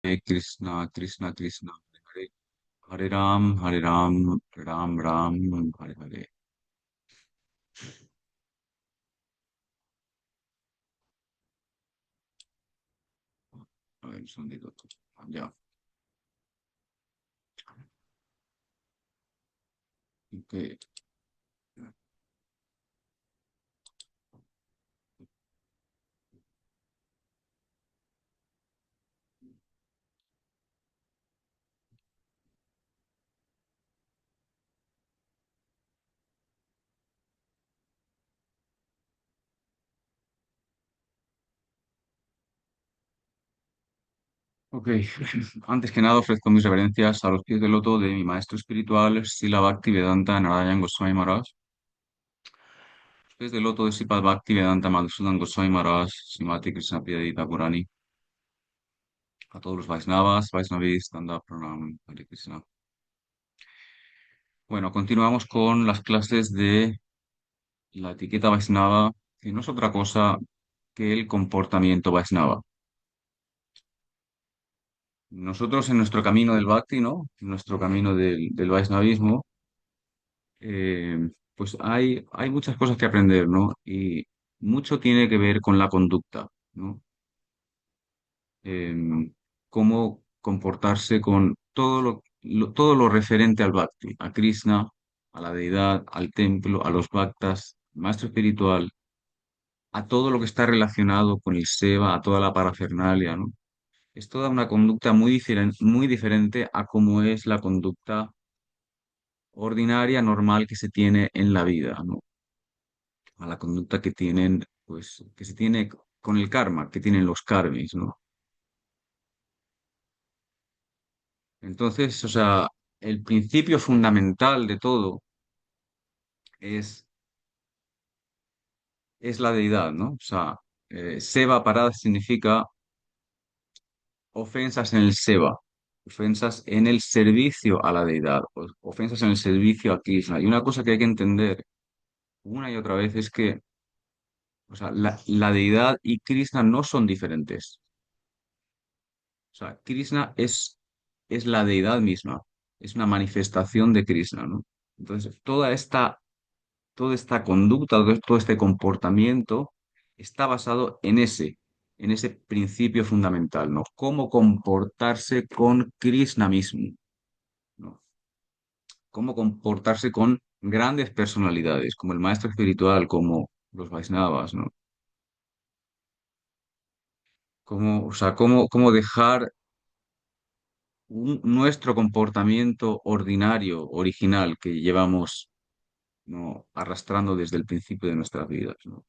Krishna, Krishna, Krishna, Hare Hare, Hare Ram, Hare Ram, Ram Ram, Hare Hare. A ver, un segundito. Ya. Ok. Ok. Antes que nada ofrezco mis reverencias a los pies del loto de mi maestro espiritual, Srila Bhaktivedanta Narayan Goswami Maharaj. Los pies del loto de Sripad Bhaktivedanta Madhusudan Goswami Maharaj, Srimati Krishna Priya Thakurani. A todos los Vaisnavas, Vaisnavis, Tanda Pranam, Hare Krishna. Bueno, continuamos con las clases de la etiqueta Vaisnava, que no es otra cosa que el comportamiento Vaisnava. Nosotros en nuestro camino del Bhakti, ¿no? En nuestro camino del Vaisnavismo, pues hay muchas cosas que aprender, ¿no? Y mucho tiene que ver con la conducta, ¿no? Cómo comportarse con todo lo referente al Bhakti, a Krishna, a la deidad, al templo, a los bhaktas, maestro espiritual, a todo lo que está relacionado con el seva, a toda la parafernalia, ¿no? Es toda una conducta muy diferente a cómo es la conducta ordinaria, normal que se tiene en la vida, ¿no? A la conducta que tienen, pues, que se tiene con el karma, que tienen los karmis, ¿no? Entonces, o sea, el principio fundamental de todo es, es la deidad, ¿no? O sea, seva parada significa ofensas en el seva, ofensas en el servicio a la deidad, ofensas en el servicio a Krishna. Y una cosa que hay que entender una y otra vez es que, o sea, la deidad y Krishna no son diferentes. O sea, Krishna es la deidad misma, es una manifestación de Krishna, ¿no? Entonces, toda esta conducta, todo este comportamiento está basado en ese principio fundamental, ¿no? Cómo comportarse con Krishna mismo, ¿no? Cómo comportarse con grandes personalidades, como el maestro espiritual, como los Vaisnavas, ¿no? Cómo, o sea, cómo dejar nuestro comportamiento ordinario, original, que llevamos, ¿no? Arrastrando desde el principio de nuestras vidas, ¿no?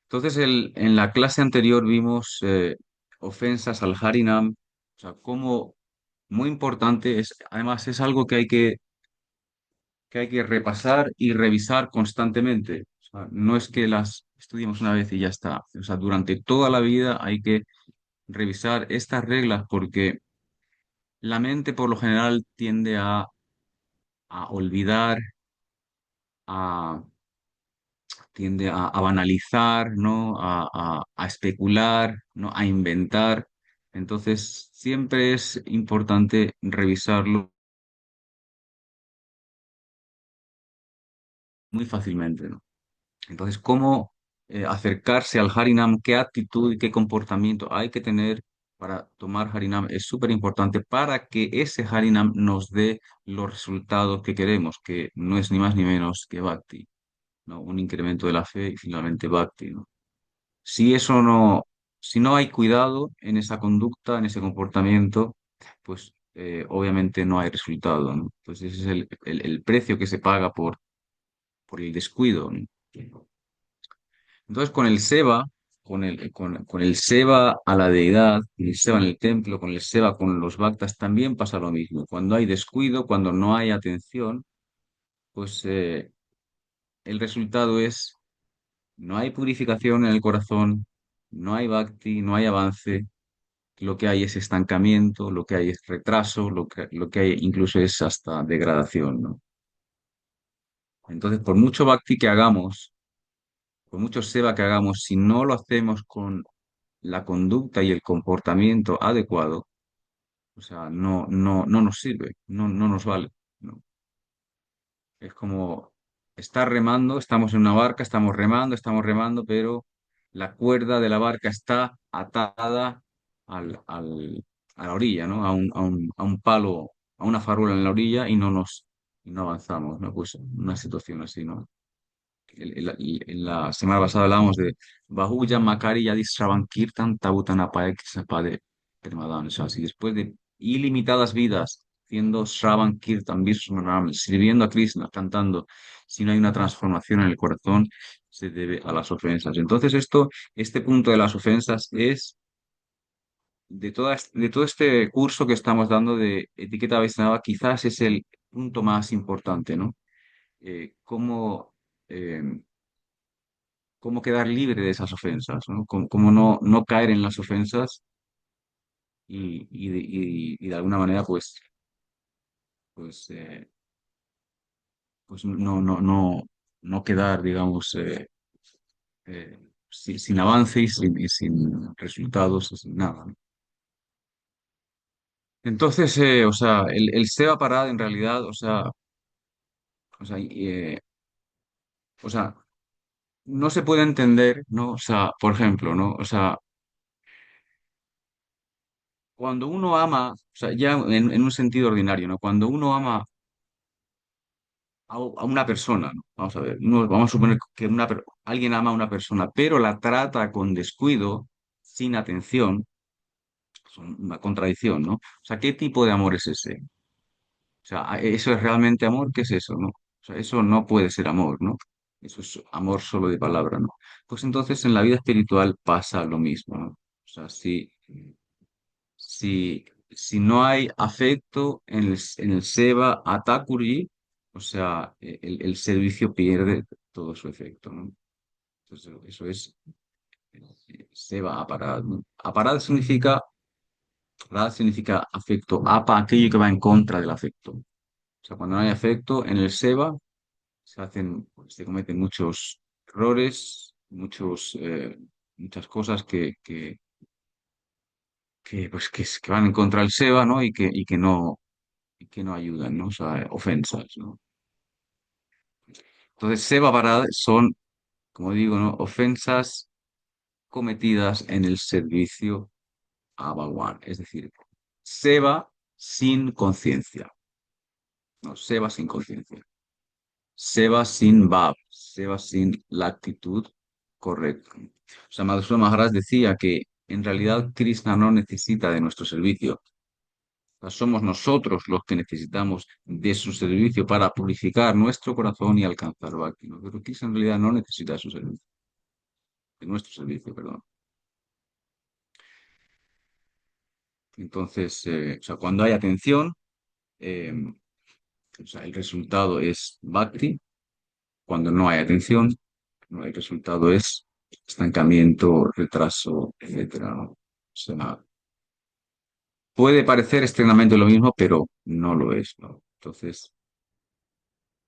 Entonces, en la clase anterior vimos ofensas al Harinam, o sea, como muy importante es, además es algo que hay que repasar y revisar constantemente. O sea, no es que las estudiemos una vez y ya está. O sea, durante toda la vida hay que revisar estas reglas porque la mente por lo general tiende a olvidar, a, a banalizar, ¿no? A especular, ¿no? A inventar. Entonces, siempre es importante revisarlo muy fácilmente, ¿no? Entonces, ¿cómo acercarse al Harinam? ¿Qué actitud y qué comportamiento hay que tener para tomar Harinam? Es súper importante para que ese Harinam nos dé los resultados que queremos, que no es ni más ni menos que Bhakti, ¿no? Un incremento de la fe y finalmente Bhakti, ¿no? Si eso no, si no hay cuidado en esa conducta, en ese comportamiento, pues obviamente no hay resultado, ¿no? Pues ese es el precio que se paga por el descuido, ¿no? Entonces con el Seba, con el Seba a la deidad, con el Seba en el templo, con el Seba con los Bhaktas, también pasa lo mismo. Cuando hay descuido, cuando no hay atención, pues el resultado es no hay purificación en el corazón, no hay bhakti, no hay avance, lo que hay es estancamiento, lo que hay es retraso, lo que hay incluso es hasta degradación, ¿no? Entonces, por mucho bhakti que hagamos, por mucho seva que hagamos, si no lo hacemos la conducta y el comportamiento adecuado, o sea, no nos sirve, no nos vale. ¿No? Es como estar remando, estamos en una barca, estamos remando, pero la cuerda de la barca está atada a la orilla, ¿no? A un palo, a una farola en la orilla y no avanzamos, ¿no? Pues una situación así, ¿no? En la semana pasada hablábamos de Bahuya Makari Yadi Sravankirtan Tabutanapaya Kisapade Permadan. O sea, si después de ilimitadas vidas haciendo Sravankirtan, Vishnu sirviendo a Krishna, cantando, si no hay una transformación en el corazón, se debe a las ofensas. Entonces, este punto de las ofensas es de todo este curso que estamos dando de etiqueta Vaishnava, quizás es el punto más importante, ¿no? Cómo. Cómo quedar libre de esas ofensas, ¿no? Cómo no caer en las ofensas y de alguna manera, pues, pues no quedar, digamos, sin avance y sin resultados, y sin nada, ¿no? Entonces, o sea, el Seba Parad en realidad, o sea, o sea, no se puede entender, ¿no? O sea, por ejemplo, ¿no? O sea, cuando uno ama, o sea, ya en un sentido ordinario, ¿no? Cuando uno ama a una persona, ¿no? Vamos a ver, vamos a suponer que alguien ama a una persona, pero la trata con descuido, sin atención, es una contradicción, ¿no? O sea, ¿qué tipo de amor es ese? O sea, ¿eso es realmente amor? ¿Qué es eso, no? O sea, eso no puede ser amor, ¿no? Eso es amor solo de palabra, ¿no? Pues entonces en la vida espiritual pasa lo mismo, ¿no? O sea, si no hay afecto en el Seva Atakuri, o sea, el servicio pierde todo su efecto, ¿no? Entonces, eso es Seva Aparad, ¿no? Aparad significa afecto, apa, aquello que va en contra del afecto. O sea, cuando no hay afecto en el Seva, se cometen muchos errores, muchas cosas que van en contra del Seva, ¿no? Y que no ayudan, ¿no? O sea, ofensas, ¿no? Entonces, Seba Parad son, como digo, ¿no? Ofensas cometidas en el servicio a Bhagwan, es decir, Seba sin conciencia, no, Seba sin conciencia, Seba sin Bhav, Seba sin la actitud correcta. O sea, Madhusudana Maharaj decía que en realidad Krishna no necesita de nuestro servicio. O sea, somos nosotros los que necesitamos de su servicio para purificar nuestro corazón y alcanzar Bhakti, ¿no? Pero Krishna en realidad no necesita de su servicio, de nuestro servicio, perdón. Entonces, o sea, cuando hay atención, eh, o sea, el resultado es Bhakti. Cuando no hay atención, no hay resultado es estancamiento, retraso, etcétera, ¿no? O sea, puede parecer externamente lo mismo, pero no lo es, ¿no? Entonces,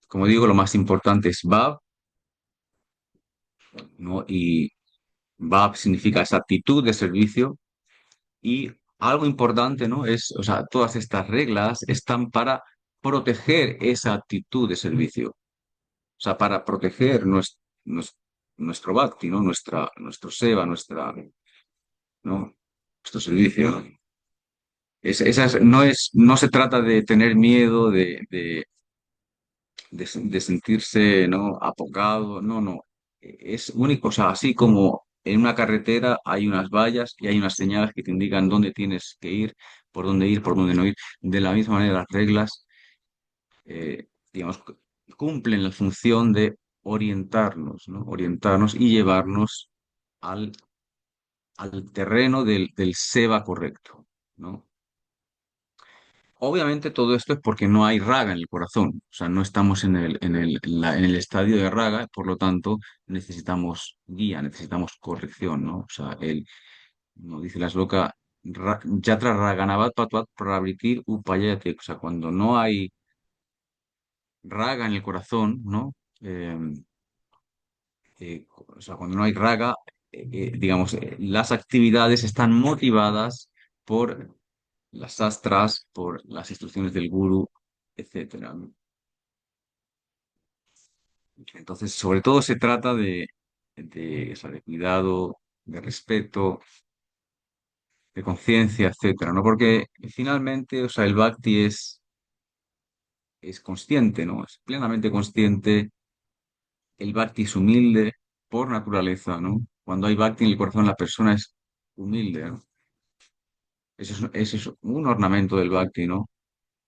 como digo, lo más importante es Bhav, ¿no? Y Bhav significa esa actitud de servicio. Y algo importante, ¿no? Es, o sea, todas estas reglas están para proteger esa actitud de servicio. O sea, para proteger nuestro bhakti, ¿no? Nuestro seva, ¿no? Nuestro servicio, ¿no? No se trata de tener miedo, de sentirse, ¿no? Apocado, no. Es único, o sea, así como en una carretera hay unas vallas y hay unas señales que te indican dónde tienes que ir, por dónde no ir. De la misma manera, las reglas, digamos, cumplen la función de orientarnos, ¿no? Orientarnos y llevarnos al, al terreno del seva correcto, ¿no? Obviamente todo esto es porque no hay raga en el corazón, o sea, no estamos en el estadio de raga, por lo tanto necesitamos guía, necesitamos corrección, ¿no? O sea, como dice la sloka, Yatra Raganavat Patvat Pravriti Upayate, o sea, cuando no hay raga en el corazón, ¿no? O sea, cuando no hay raga, digamos, las actividades están motivadas por las sastras, por las instrucciones del gurú, etcétera. Entonces, sobre todo se trata o sea, de cuidado, de respeto, de conciencia, etcétera, ¿no? Porque finalmente, o sea, el bhakti es consciente, ¿no? Es plenamente consciente. El bhakti es humilde por naturaleza, ¿no? Cuando hay bhakti en el corazón, la persona es humilde, ¿no? Ese es un ornamento del bhakti, ¿no? O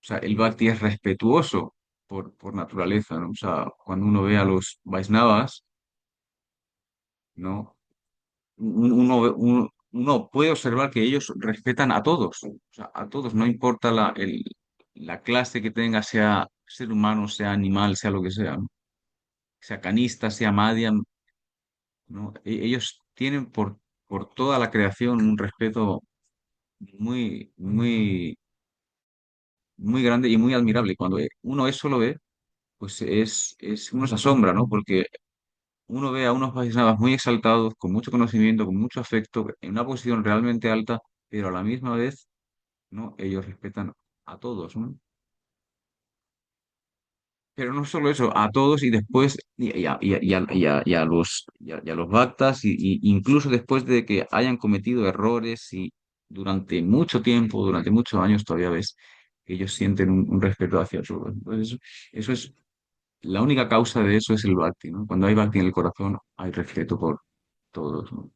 sea, el bhakti es respetuoso por naturaleza, ¿no? O sea, cuando uno ve a los Vaisnavas, ¿no? Uno puede observar que ellos respetan a todos, o sea, a todos, no importa la clase que tenga, sea ser humano, sea animal, sea lo que sea, ¿no? Sea canista, sea madhya, ¿no? Ellos tienen por toda la creación un respeto muy, muy, muy grande y muy admirable. Y cuando uno eso lo ve, pues uno se asombra, ¿no? Porque uno ve a unos Vaishnavas muy exaltados, con mucho conocimiento, con mucho afecto, en una posición realmente alta, pero a la misma vez, ¿no? Ellos respetan a todos, ¿no? Pero no solo eso, a todos y después y a los bhaktas, incluso después de que hayan cometido errores y durante mucho tiempo, durante muchos años, todavía ves que ellos sienten un respeto hacia todos. Entonces, eso es, la única causa de eso es el bhakti, ¿no? Cuando hay bhakti en el corazón, hay respeto por todos, ¿no?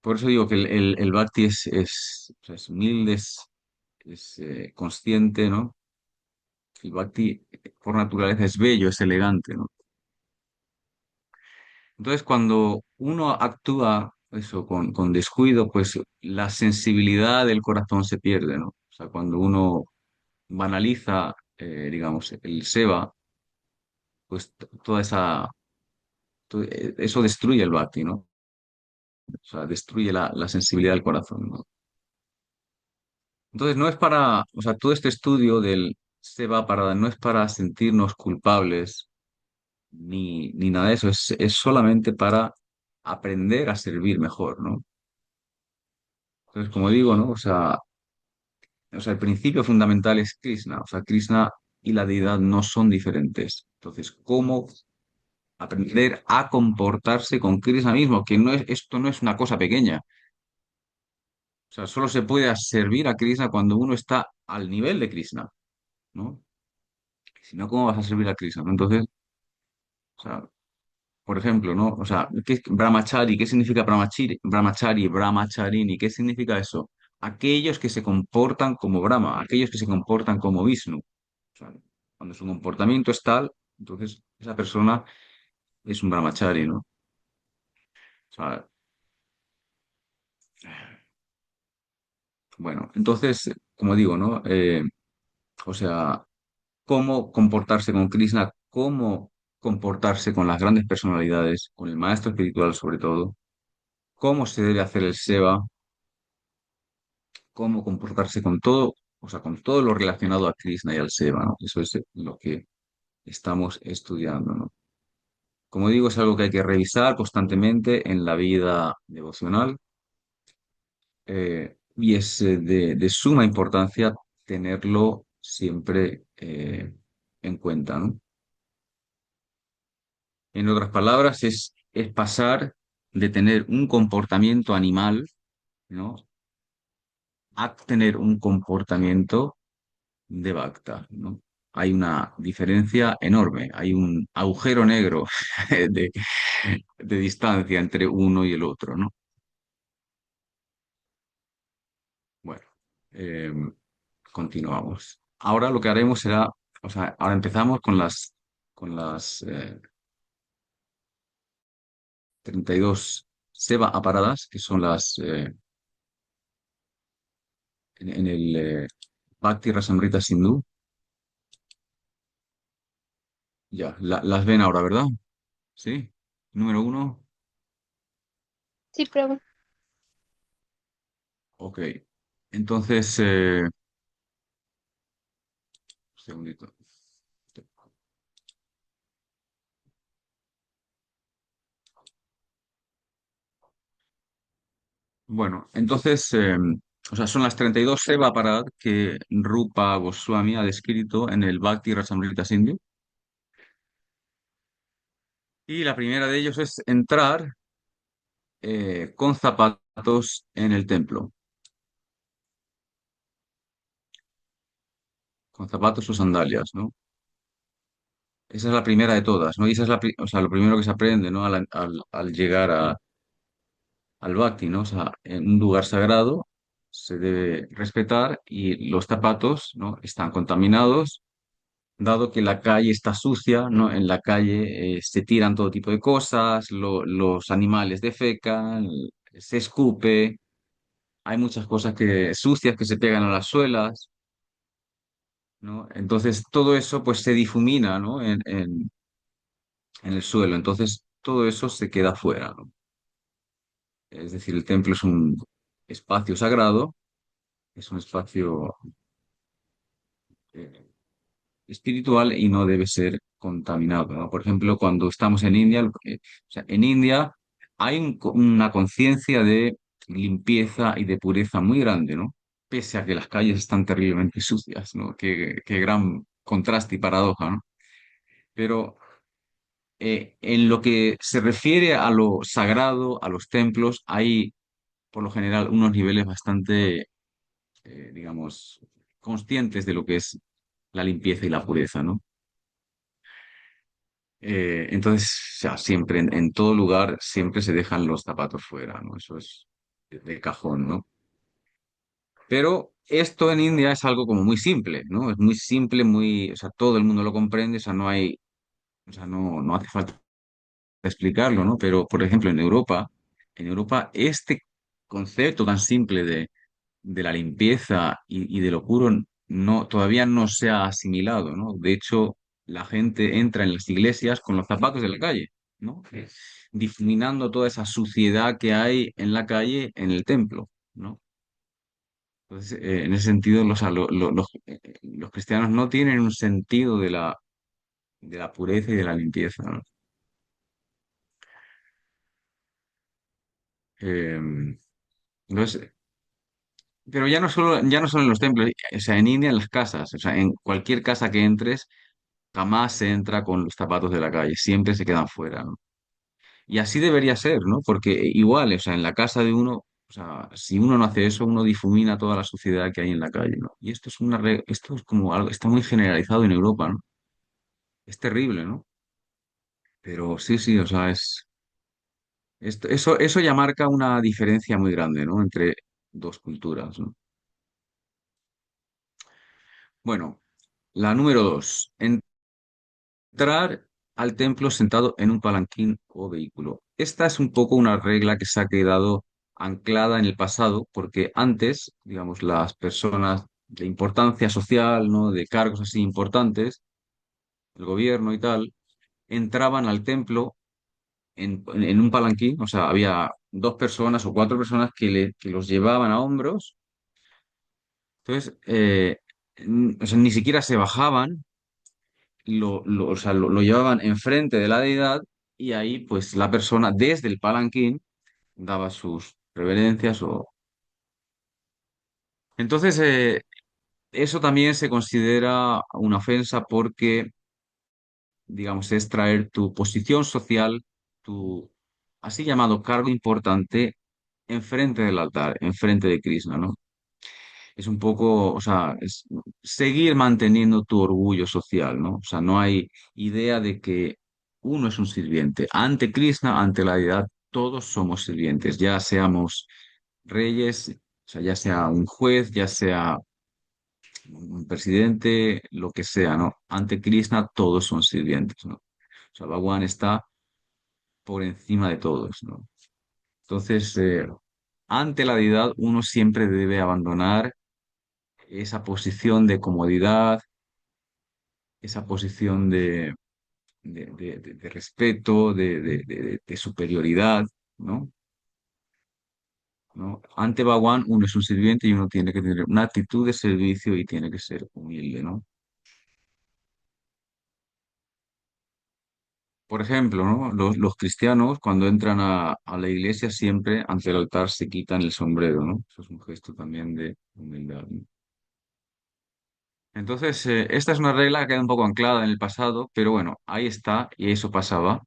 Por eso digo que el bhakti o sea, es humilde, es consciente, ¿no? El bhakti por naturaleza es bello, es elegante, ¿no? Entonces, cuando uno actúa eso con descuido, pues la sensibilidad del corazón se pierde, ¿no? O sea, cuando uno banaliza, digamos, el seva, pues eso destruye el bhakti, ¿no? O sea, destruye la sensibilidad del corazón, ¿no? Entonces, no es para, o sea, todo este estudio del seva para, no es para sentirnos culpables ni nada de eso, es solamente para aprender a servir mejor, ¿no? Entonces, como digo, ¿no? O sea, el principio fundamental es Krishna. O sea, Krishna y la deidad no son diferentes. Entonces, ¿cómo aprender a comportarse con Krishna mismo? Que esto no es una cosa pequeña. O sea, solo se puede servir a Krishna cuando uno está al nivel de Krishna, ¿no? Si no, ¿cómo vas a servir a Krishna? ¿No? Entonces, o sea, por ejemplo, ¿no? O sea, ¿qué es brahmachari? ¿Qué significa brahmachari? Brahmachari, brahmacharini, ¿qué significa eso? Aquellos que se comportan como Brahma, aquellos que se comportan como Vishnu. O sea, cuando su comportamiento es tal, entonces esa persona es un brahmachari, ¿no? O sea, bueno, entonces, como digo, ¿no? O sea, cómo comportarse con Krishna, cómo comportarse con las grandes personalidades, con el maestro espiritual sobre todo, cómo se debe hacer el seva, cómo comportarse con todo, o sea, con todo lo relacionado a Krishna y al seva, ¿no? Eso es lo que estamos estudiando, ¿no? Como digo, es algo que hay que revisar constantemente en la vida devocional, y es de suma importancia tenerlo siempre en cuenta, ¿no? En otras palabras, es pasar de tener un comportamiento animal, ¿no? A tener un comportamiento de Bacta, ¿no? Hay una diferencia enorme, hay un agujero negro de, de distancia entre uno y el otro, ¿no? Bueno, eh, continuamos. Ahora lo que haremos será, o sea, ahora empezamos con las 32 Seva aparadas, que son las en el Bhakti Rasamrita Sindhu. Ya, las ven ahora, ¿verdad? Sí. Número uno. Sí, Prabhu. Ok. Entonces, un segundito. Bueno, entonces, o sea, son las 32 Seva que Rupa Goswami ha descrito en el Bhakti Rasamrita Sindhu. Y la primera de ellos es entrar con zapatos en el templo, con zapatos o sandalias, ¿no? Esa es la primera de todas, ¿no? Y esa es o sea, lo primero que se aprende, ¿no? Al llegar al Bhakti, ¿no? O sea, en un lugar sagrado se debe respetar y los zapatos, ¿no? Están contaminados, dado que la calle está sucia, ¿no? En la calle se tiran todo tipo de cosas, los animales defecan, se escupe, hay muchas cosas sucias que se pegan a las suelas, ¿no? Entonces todo eso pues se difumina, ¿no? En el suelo, entonces todo eso se queda fuera, ¿no? Es decir, el templo es un espacio sagrado, es un espacio eh, espiritual y no debe ser contaminado, ¿no? Por ejemplo, cuando estamos en India, o sea, en India hay una conciencia de limpieza y de pureza muy grande, ¿no? Pese a que las calles están terriblemente sucias, ¿no? Qué gran contraste y paradoja, ¿no? Pero en lo que se refiere a lo sagrado, a los templos, hay por lo general unos niveles bastante, digamos, conscientes de lo que es la limpieza y la pureza, ¿no? Entonces, o sea, siempre, en todo lugar, siempre se dejan los zapatos fuera, ¿no? Eso es de cajón, ¿no? Pero esto en India es algo como muy simple, ¿no? Es muy simple, muy, o sea, todo el mundo lo comprende, o sea, no hay, o sea, no hace falta explicarlo, ¿no? Pero, por ejemplo, en Europa, este concepto tan simple de la limpieza y de lo puro todavía no se ha asimilado, ¿no? De hecho, la gente entra en las iglesias con los zapatos de la calle, ¿no? Difuminando toda esa suciedad que hay en la calle en el templo, ¿no? Entonces, en ese sentido, los cristianos no tienen un sentido de la pureza y de la limpieza, ¿no? Eh, entonces, pero ya no solo en los templos, o sea, en India, en las casas, o sea, en cualquier casa que entres, jamás se entra con los zapatos de la calle, siempre se quedan fuera, ¿no? Y así debería ser, ¿no? Porque igual, o sea, en la casa de uno, o sea, si uno no hace eso, uno difumina toda la suciedad que hay en la calle, ¿no? Y esto es como algo, está muy generalizado en Europa, ¿no? Es terrible, ¿no? Pero sí, sí, o sea, eso ya marca una diferencia muy grande, ¿no? Entre dos culturas, ¿no? Bueno, la número dos. Entrar al templo sentado en un palanquín o vehículo. Esta es un poco una regla que se ha quedado anclada en el pasado, porque antes, digamos, las personas de importancia social, ¿no? De cargos así importantes, el gobierno y tal, entraban al templo en un palanquín, o sea, había dos personas o cuatro personas que los llevaban a hombros, entonces, o sea, ni siquiera se bajaban o sea, lo llevaban enfrente de la deidad y ahí pues la persona desde el palanquín daba sus reverencias o... Entonces, eso también se considera una ofensa porque, digamos, es traer tu posición social, tu así llamado cargo importante enfrente del altar, enfrente de Krishna, ¿no? Es un poco, o sea, es seguir manteniendo tu orgullo social, ¿no? O sea, no hay idea de que uno es un sirviente. Ante Krishna, ante la deidad, todos somos sirvientes, ya seamos reyes, o sea, ya sea un juez, ya sea un presidente, lo que sea, ¿no? Ante Krishna, todos son sirvientes, ¿no? O sea, Bhagwan está por encima de todos, ¿no? Entonces, ante la deidad, uno siempre debe abandonar esa posición de comodidad, esa posición de respeto, de superioridad, ¿no? ¿No? Ante Bhagwan uno es un sirviente y uno tiene que tener una actitud de servicio y tiene que ser humilde, ¿no? Por ejemplo, ¿no? Los cristianos cuando entran a la iglesia siempre ante el altar se quitan el sombrero, ¿no? Eso es un gesto también de humildad, ¿no? Entonces, esta es una regla que queda un poco anclada en el pasado, pero bueno, ahí está y eso pasaba.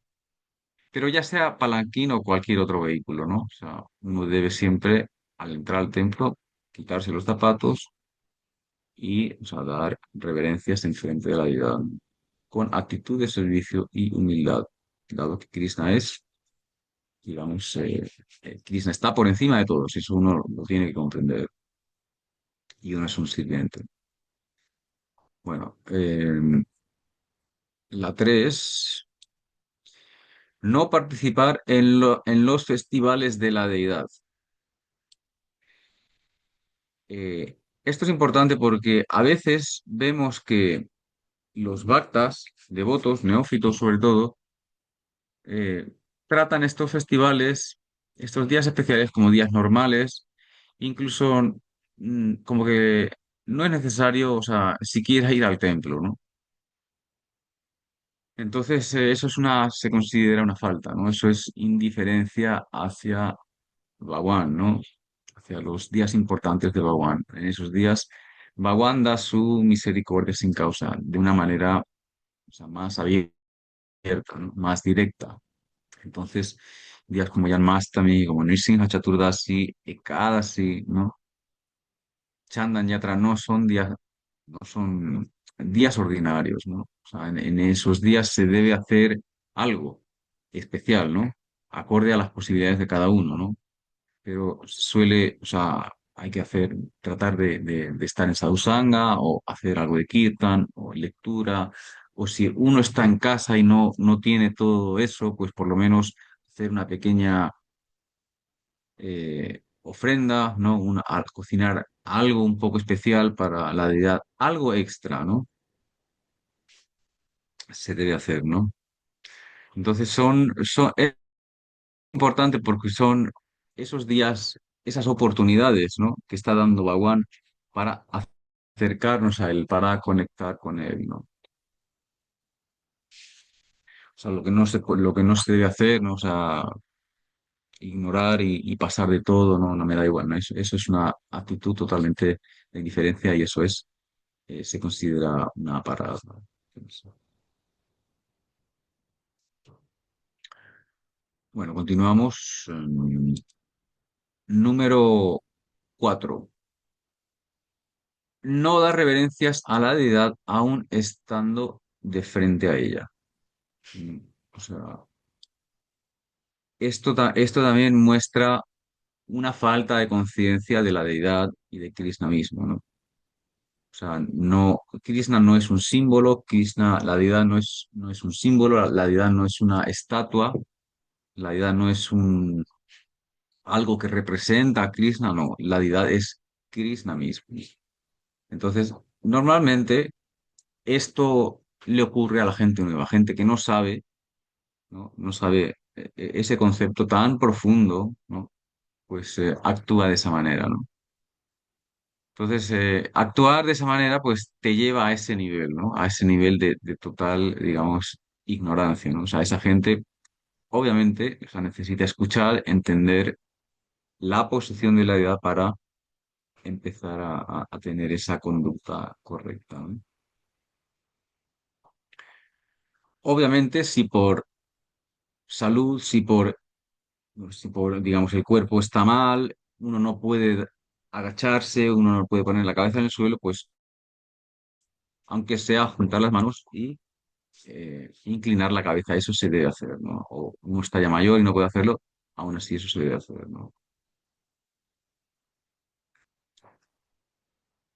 Pero ya sea palanquín o cualquier otro vehículo, ¿no? O sea, uno debe siempre, al entrar al templo, quitarse los zapatos y, o sea, dar reverencias en frente de la deidad, ¿no? Con actitud de servicio y humildad, dado que Krishna es, digamos, Krishna está por encima de todos, eso uno lo tiene que comprender, y uno es un sirviente. Bueno, la 3, no participar en los festivales de la deidad. Esto es importante porque a veces vemos que los bhaktas, devotos, neófitos sobre todo, eh, tratan estos festivales, estos días especiales como días normales, incluso como que no es necesario, o sea, siquiera ir al templo, ¿no? Entonces, eso es se considera una falta, ¿no? Eso es indiferencia hacia Bhagwan, ¿no? Hacia los días importantes de Bhagwan. En esos días, Bhagwan da su misericordia sin causa, de una manera, o sea, más abierta, ¿no? Más directa. Entonces, días como Janmastami, como Nrsimha Chaturdasi, Ekadasi, ¿no? Chandan Yatra no son días ordinarios, ¿no? O sea, en esos días se debe hacer algo especial, ¿no? Acorde a las posibilidades de cada uno, ¿no? Pero o sea, hay que tratar de estar en sadhusanga o hacer algo de kirtan o lectura, o si uno está en casa y no tiene todo eso, pues por lo menos hacer una pequeña ofrenda, ¿no? Cocinar algo un poco especial para la deidad, algo extra, ¿no? Se debe hacer, ¿no? Entonces es importante porque son esos días, esas oportunidades, ¿no? Que está dando Bhagwan para acercarnos a él, para conectar con él, ¿no? O sea, lo que no se debe hacer, ¿no? O sea, ignorar y pasar de todo, no, no me da igual, ¿no? Eso es una actitud totalmente de indiferencia y eso se considera una parada. Bueno, continuamos. Número 4. No dar reverencias a la deidad aún estando de frente a ella. Mm, O sea, esto también muestra una falta de conciencia de la deidad y de Krishna mismo, ¿no? O sea, Krishna no es un símbolo, Krishna, la deidad no es un símbolo, la deidad no es una estatua, la deidad no es algo que representa a Krishna, no, la deidad es Krishna mismo. Entonces, normalmente esto le ocurre a la gente nueva, gente que no sabe, ¿no? No sabe ese concepto tan profundo, ¿no? Pues actúa de esa manera, ¿no? Entonces, actuar de esa manera, pues te lleva a ese nivel, ¿no? A ese nivel de total, digamos, ignorancia, ¿no? O sea, esa gente, obviamente, o sea, necesita escuchar, entender la posición de la deidad para empezar a tener esa conducta correcta, ¿no? Obviamente, si por salud, si por, digamos, el cuerpo está mal, uno no puede agacharse, uno no puede poner la cabeza en el suelo, pues aunque sea juntar las manos y inclinar la cabeza, eso se debe hacer, ¿no? O uno está ya mayor y no puede hacerlo, aún así eso se debe hacer, ¿no?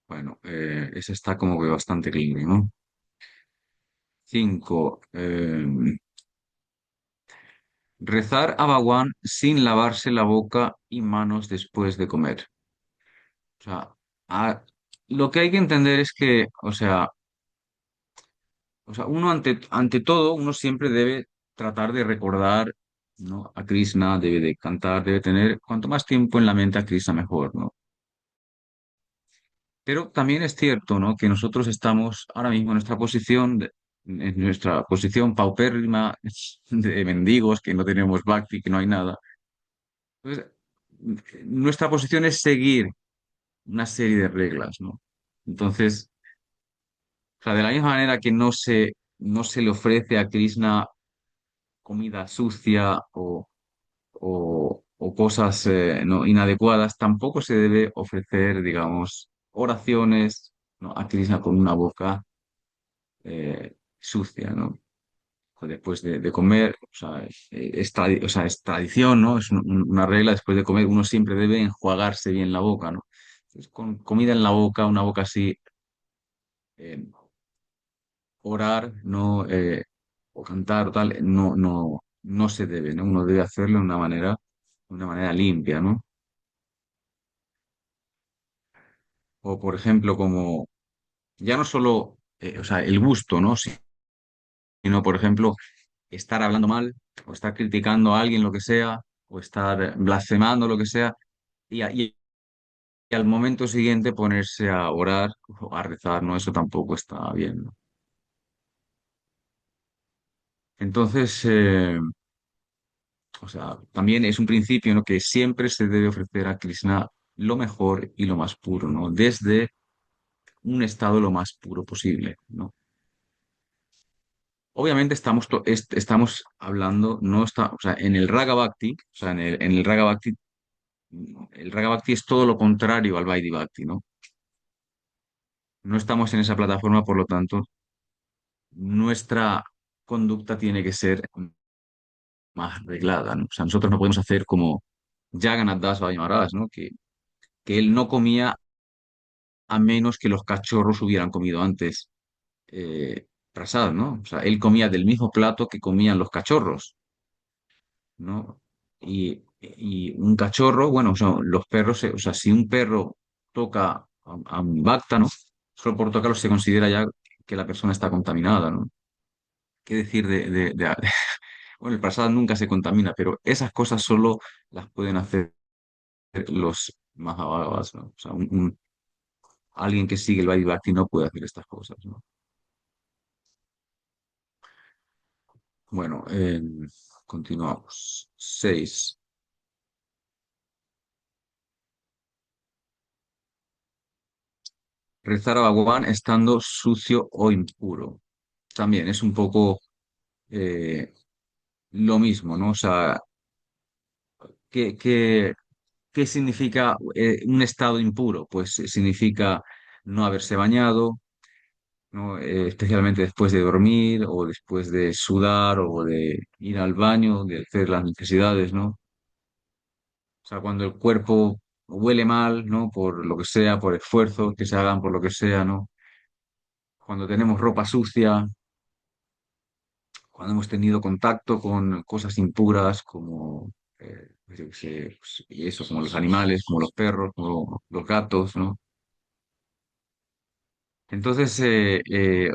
Bueno, ese está como que bastante claro, ¿no? 5. Rezar a Bhagwan sin lavarse la boca y manos después de comer. O sea, a- lo que hay que entender es que, o sea, uno ante todo, uno siempre debe tratar de recordar, ¿no? A Krishna, debe de cantar, debe tener cuanto más tiempo en la mente a Krishna mejor, ¿no? Pero también es cierto, ¿no? Que nosotros estamos ahora mismo en nuestra posición. en nuestra posición paupérrima de mendigos, que no tenemos bhakti, que no hay nada. Entonces, nuestra posición es seguir una serie de reglas, ¿no? Entonces, o sea, de la misma manera que no se le ofrece a Krishna comida sucia o cosas no, inadecuadas, tampoco se debe ofrecer, digamos, oraciones, ¿no? a Krishna con una boca sucia, ¿no? O después de comer, o sea, o sea, es tradición, ¿no? Es una regla, después de comer uno siempre debe enjuagarse bien la boca, ¿no? Entonces, con comida en la boca, una boca así, eh, orar, no, o cantar o tal, no se debe, ¿no? Uno debe hacerlo de una manera limpia, ¿no? O, por ejemplo, como ya no solo, o sea, el gusto, ¿no? Sino, por ejemplo, estar hablando mal o estar criticando a alguien, lo que sea, o estar blasfemando, lo que sea, y al momento siguiente ponerse a orar o a rezar, ¿no? Eso tampoco está bien, ¿no? Entonces, o sea, también es un principio, ¿no? que siempre se debe ofrecer a Krishna lo mejor y lo más puro, ¿no? Desde un estado lo más puro posible, ¿no? Obviamente estamos hablando, no está, o sea, en el Raga Bhakti, o sea, en el Raga Bhakti es todo lo contrario al Vaidhi Bhakti, ¿no? No estamos en esa plataforma, por lo tanto, nuestra conducta tiene que ser más arreglada, ¿no? O sea, nosotros no podemos hacer como Jagannath Das Babai Maharaj, ¿no? Que él no comía a menos que los cachorros hubieran comido antes prasad, ¿no? O sea, él comía del mismo plato que comían los cachorros, ¿no? Y un cachorro, bueno, o sea, los perros, o sea, si un perro toca a un bacta, ¿no? Solo por tocarlo se considera ya que la persona está contaminada, ¿no? ¿Qué decir bueno, el prasad nunca se contamina, pero esas cosas solo las pueden hacer los Mahabhavas, ¿no? O sea, alguien que sigue el Vaidhi Bhakti no puede hacer estas cosas, ¿no? Bueno, continuamos. 6. Rezar a Bhagwan estando sucio o impuro. También es un poco eh, lo mismo, ¿no? O sea, ¿qué, qué, qué significa un estado impuro? Pues significa no haberse bañado, ¿no? Especialmente después de dormir o después de sudar o de ir al baño, de hacer las necesidades, ¿no? O sea, cuando el cuerpo huele mal, ¿no? Por lo que sea, por esfuerzos que se hagan, por lo que sea, ¿no? Cuando tenemos ropa sucia, cuando hemos tenido contacto con cosas impuras como, pues yo qué sé, pues, y eso, como los animales, como los perros, como los gatos, ¿no? Entonces,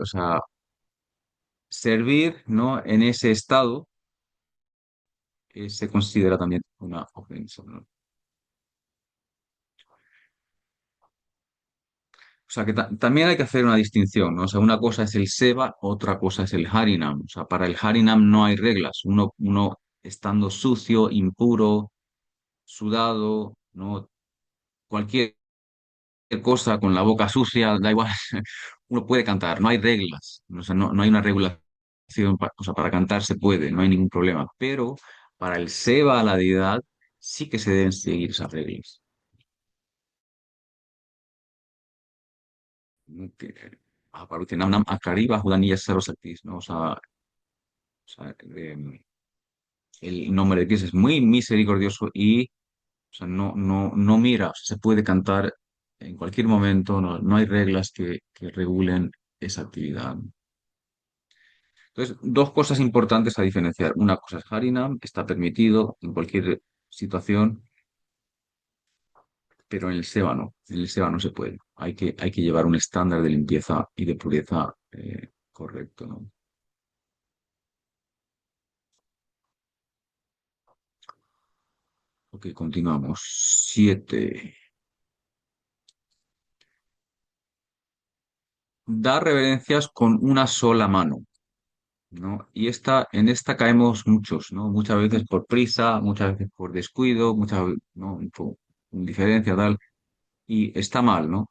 o sea, servir, ¿no? En ese estado se considera también una ofensa, ¿no? O sea, que también hay que hacer una distinción, ¿no? O sea, una cosa es el Seva, otra cosa es el Harinam. O sea, para el Harinam no hay reglas. Uno estando sucio, impuro, sudado, ¿no? Cualquier cosa con la boca sucia, da igual, uno puede cantar, no hay reglas. O sea, no hay una regulación, o sea, para cantar se puede, no hay ningún problema. Pero para el Seva, la deidad, sí que se deben seguir esas reglas. ¿No? Parutinam Akariba Judanilla Sarosaktis, ¿no? O sea, el nombre de Dios es muy misericordioso y, o sea, no mira, o sea, se puede cantar en cualquier momento, no hay reglas que regulen esa actividad. Entonces, dos cosas importantes a diferenciar. Una cosa es Harinam, está permitido en cualquier situación, pero en el Seva no. En el Seva no se puede. Hay que llevar un estándar de limpieza y de pureza correcto, ¿no? Ok, continuamos. 7. Dar reverencias con una sola mano. ¿no? Y en esta caemos muchos, ¿no? Muchas veces por prisa, muchas veces por descuido, muchas veces, ¿no? Por indiferencia, tal, y está mal, ¿no?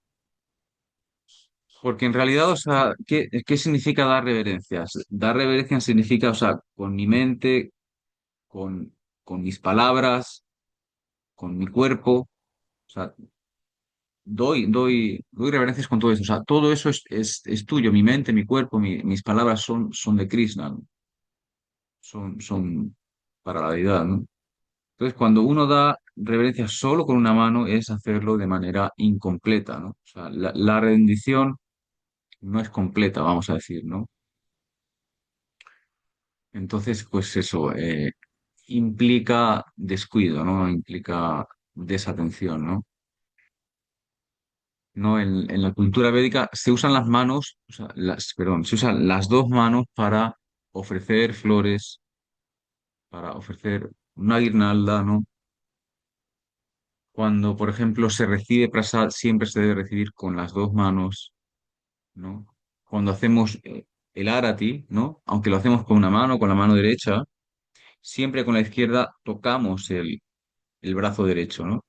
Porque en realidad, o sea, ¿qué significa dar reverencias? Dar reverencias significa, o sea, con mi mente, con, con mis palabras, con mi cuerpo, o sea, doy reverencias con todo eso, o sea, todo eso es tuyo, mi mente, mi cuerpo, mis palabras son de Krishna, ¿no? Son para la deidad, ¿no? Entonces, cuando uno da reverencia solo con una mano, es hacerlo de manera incompleta, ¿no? O sea, la rendición no es completa, vamos a decir, ¿no? Entonces, pues eso, implica descuido, ¿no? Implica desatención, ¿no? No, en la cultura védica se usan las manos, o sea, perdón, se usan las dos manos para ofrecer flores, para ofrecer una guirnalda, ¿no? Cuando, por ejemplo, se recibe prasad, siempre se debe recibir con las dos manos, ¿no? Cuando hacemos el arati, ¿no? Aunque lo hacemos con una mano, con la mano derecha, siempre con la izquierda tocamos el brazo derecho, ¿no?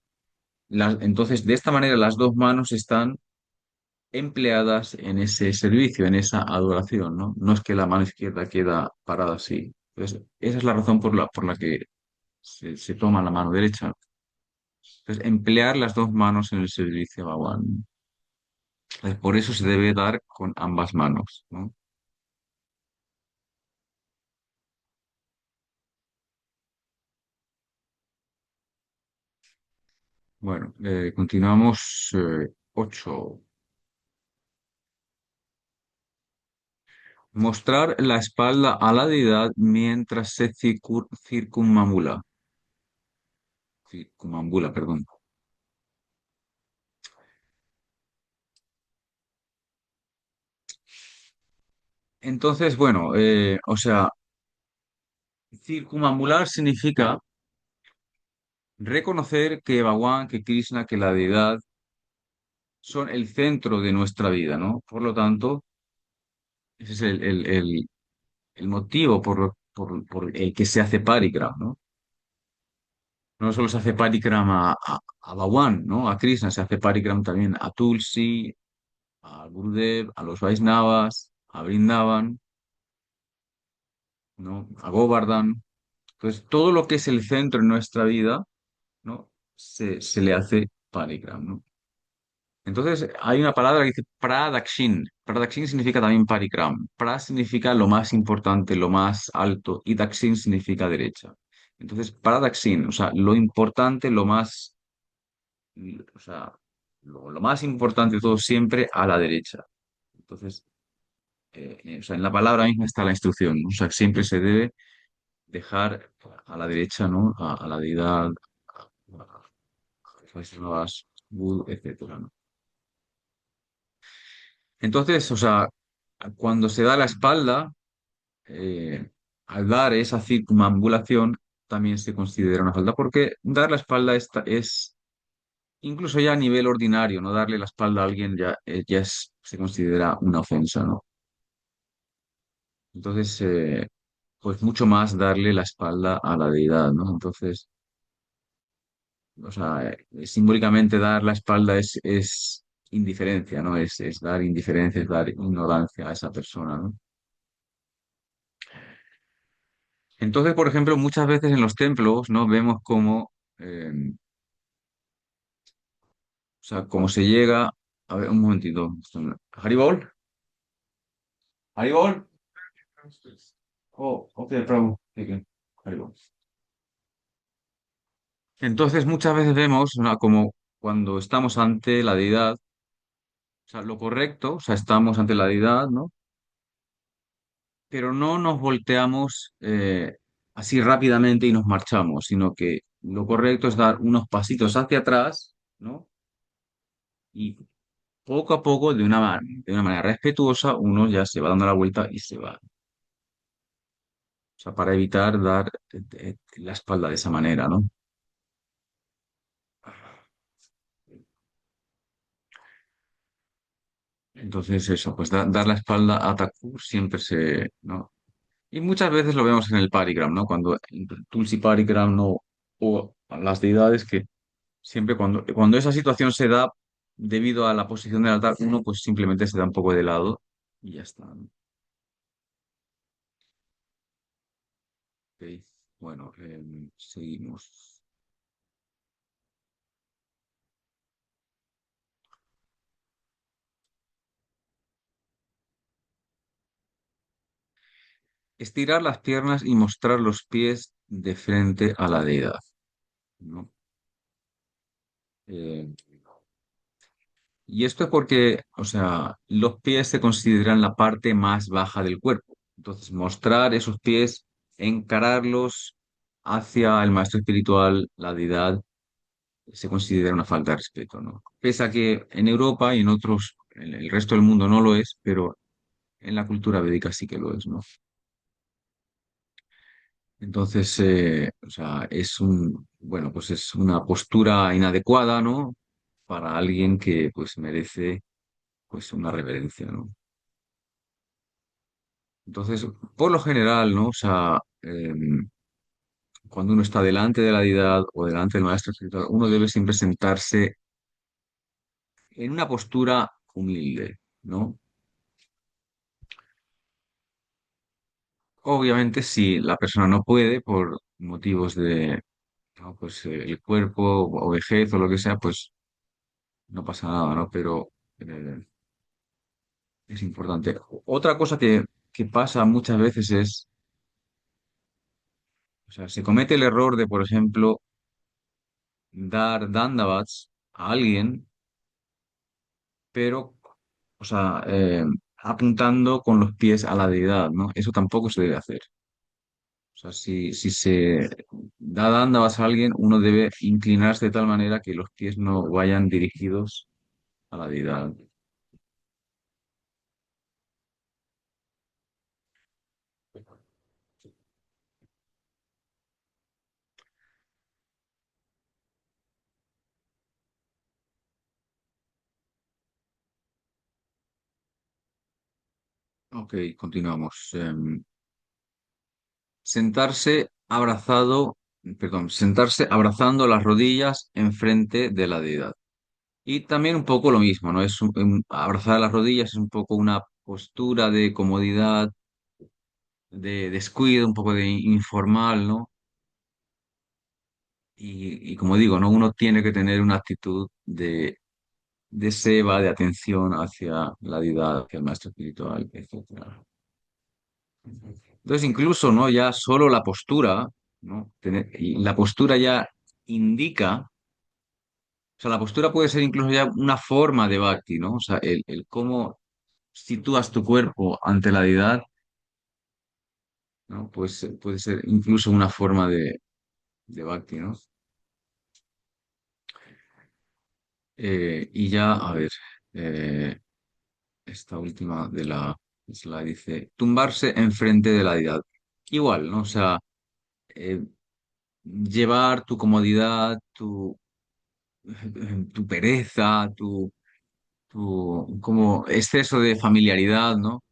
Entonces, de esta manera, las dos manos están empleadas en ese servicio, en esa adoración, ¿no? No es que la mano izquierda queda parada así. Entonces, esa es la razón por la que se toma la mano derecha. Entonces, emplear las dos manos en el servicio a Bhagwan. Entonces, por eso se debe dar con ambas manos, ¿no? Bueno, continuamos. 8. Mostrar la espalda a la deidad mientras se circunambula. Circunambula, perdón. Entonces, bueno, o sea, circunambular significa reconocer que Bhagwan, que Krishna, que la deidad son el centro de nuestra vida, ¿no? Por lo tanto, ese es el motivo por el que se hace parikrama, ¿no? No solo se hace parikrama a Bhagwan, ¿no? A Krishna, se hace parikrama también a Tulsi, a Gurudev, a los Vaishnavas, a Vrindavan, ¿no? A Govardhan. Entonces, todo lo que es el centro en nuestra vida, ¿no? Se le hace parikrama, ¿no? Entonces, hay una palabra que dice Pradakshin. Pradakshin significa también parikram. Pra significa lo más importante, lo más alto, y Dakshin significa derecha. Entonces, Pradakshin, o sea, lo importante, lo más, o sea, lo más importante de todo siempre a la derecha. Entonces, o sea, en la palabra misma está la instrucción, ¿no? O sea, siempre se debe dejar a la derecha, ¿no? A la deidad, a las nuevas, etcétera, ¿no? Entonces, o sea, cuando se da la espalda, al dar esa circunambulación, también se considera una falta, porque dar la espalda es, incluso ya a nivel ordinario, no darle la espalda a alguien se considera una ofensa, ¿no? Entonces, pues mucho más darle la espalda a la deidad, ¿no? Entonces, o sea, simbólicamente dar la espalda es indiferencia, ¿no? Es dar indiferencia, es dar ignorancia a esa persona, ¿no? Entonces, por ejemplo, muchas veces en los templos, ¿no? Vemos cómo, o sea, cómo se llega. A ver, un momentito. Haribol, Haribol. Oh, ok, bravo. Ok, Haribol. Entonces, muchas veces vemos, ¿no? Como cuando estamos ante la deidad, o sea, lo correcto, o sea, estamos ante la deidad, ¿no? Pero no nos volteamos así rápidamente y nos marchamos, sino que lo correcto es dar unos pasitos hacia atrás, ¿no? Y poco a poco, de una manera respetuosa, uno ya se va dando la vuelta y se va. O sea, para evitar dar la espalda de esa manera, ¿no? Entonces, eso, pues dar la espalda a Thakur siempre ¿no? Y muchas veces lo vemos en el parigram, ¿no? Cuando en Tulsi Parigram no, o las deidades que siempre cuando esa situación se da debido a la posición del altar, uno pues simplemente se da un poco de lado y ya está, ¿no? Ok. Bueno, seguimos. Estirar las piernas y mostrar los pies de frente a la deidad, ¿no? Eh, y esto es porque, o sea, los pies se consideran la parte más baja del cuerpo. Entonces, mostrar esos pies, encararlos hacia el maestro espiritual, la deidad, se considera una falta de respeto, ¿no? Pese a que en Europa y en otros, en el resto del mundo no lo es, pero en la cultura védica sí que lo es, ¿no? Entonces, o sea, bueno, pues es una postura inadecuada, ¿no? Para alguien que pues merece pues una reverencia, ¿no? Entonces, por lo general, ¿no? O sea, cuando uno está delante de la deidad o delante del maestro espiritual, uno debe siempre sentarse en una postura humilde, ¿no? Obviamente, si la persona no puede por motivos de, ¿no? Pues el cuerpo o vejez o lo que sea, pues no pasa nada, ¿no? Pero eh, es importante. Otra cosa que pasa muchas veces es, o sea, se comete el error de, por ejemplo, dar dandavats a alguien, pero, o sea, apuntando con los pies a la deidad, ¿no? Eso tampoco se debe hacer. O sea, si se da dandavats a alguien, uno debe inclinarse de tal manera que los pies no vayan dirigidos a la deidad. Ok, continuamos. Sentarse abrazado, perdón, sentarse abrazando las rodillas enfrente de la deidad. Y también un poco lo mismo, ¿no? Abrazar las rodillas es un poco una postura de comodidad, de descuido, un poco de informal, ¿no? Y como digo, ¿no? Uno tiene que tener una actitud de seva, de atención hacia la deidad, hacia el maestro espiritual, etcétera. Entonces, incluso, ¿no? Ya solo la postura, ¿no? Y la postura ya indica, o sea, la postura puede ser incluso ya una forma de bhakti, ¿no? O sea, el cómo sitúas tu cuerpo ante la deidad, ¿no? Pues puede ser incluso una forma de bhakti, ¿no? Y ya, a ver, eh, esta última de la slide dice, tumbarse enfrente de la deidad. Igual, ¿no? O sea, eh, llevar tu comodidad, tu pereza, tu como exceso de familiaridad, ¿no?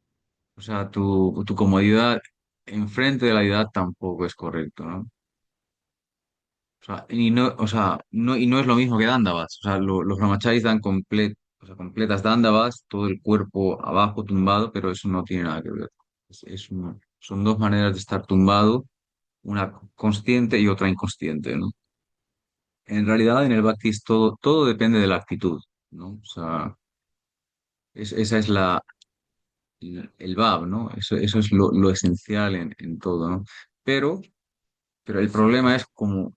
O sea, tu comodidad enfrente de la deidad tampoco es correcto, ¿no? O sea, y no es lo mismo que dándavas. O sea, los brahmacharis dan o sea, completas dándavas, todo el cuerpo abajo tumbado, pero eso no tiene nada que ver. Son dos maneras de estar tumbado, una consciente y otra inconsciente, ¿no? En realidad, en el bhakti todo depende de la actitud, ¿no? O sea, esa es el bhav, ¿no? Eso es lo esencial en todo, ¿no? Pero, pero el problema es como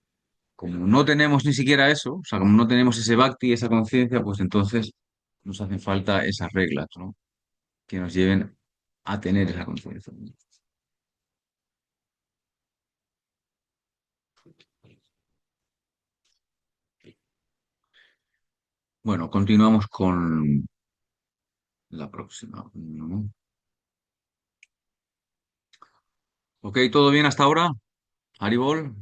no tenemos ni siquiera eso, o sea, como no tenemos ese bhakti, esa conciencia, pues entonces nos hacen falta esas reglas, ¿no? Que nos lleven a tener esa conciencia. Bueno, continuamos con la próxima, ¿no? Ok, ¿todo bien hasta ahora? Haribol,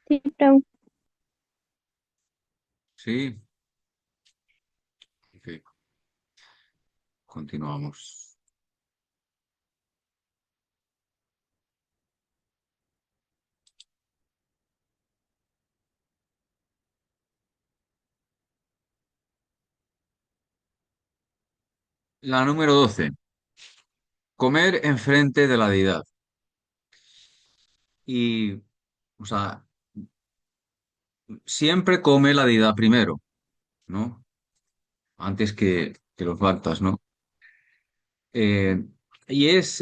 Sí, Prabhu. sí, ok, continuamos. La número 12. Comer enfrente de la deidad. Y, o sea, siempre come la deidad primero, ¿no? Antes que los bhaktas, ¿no? Eh,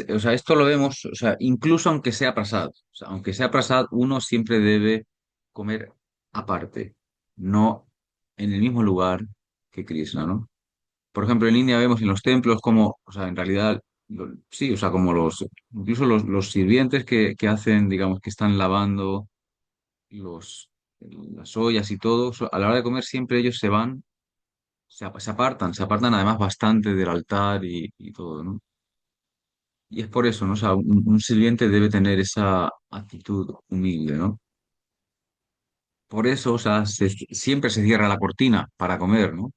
o sea, esto lo vemos, o sea, incluso aunque sea prasad, o sea, aunque sea prasad, uno siempre debe comer aparte, no en el mismo lugar que Krishna, ¿no? Por ejemplo, en India vemos en los templos como, o sea, en realidad, sí, o sea, como incluso los sirvientes que hacen, digamos, que están lavando los, las ollas y todo, a la hora de comer siempre ellos se van, se apartan además bastante del altar y todo, ¿no? Y es por eso, ¿no? O sea, un sirviente debe tener esa actitud humilde, ¿no? Por eso, o sea, siempre se cierra la cortina para comer, ¿no?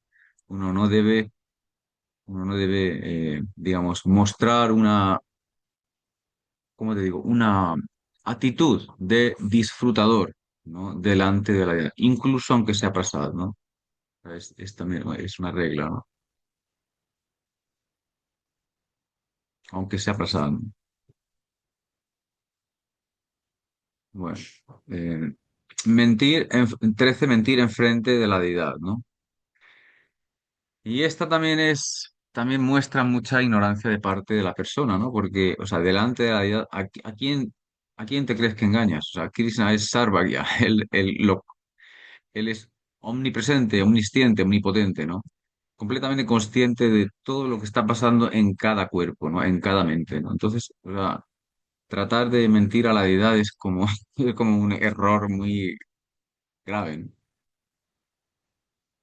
Uno no debe, uno no debe, digamos, mostrar una, ¿cómo te digo? Una actitud de disfrutador, ¿no? Delante de la vida, incluso aunque sea pasado, ¿no? También es una regla, ¿no? Aunque sea pasado, ¿no? Bueno, eh, 13, mentir enfrente de la deidad, ¿no? Y esta también muestra mucha ignorancia de parte de la persona, ¿no? Porque, o sea, delante de la deidad, a quién te crees que engañas? O sea, Krishna es Sarvagya, él es omnipresente, omnisciente, omnipotente, ¿no? Completamente consciente de todo lo que está pasando en cada cuerpo, ¿no? En cada mente, ¿no? Entonces, o sea, tratar de mentir a la deidad es como, es como un error muy grave, ¿no?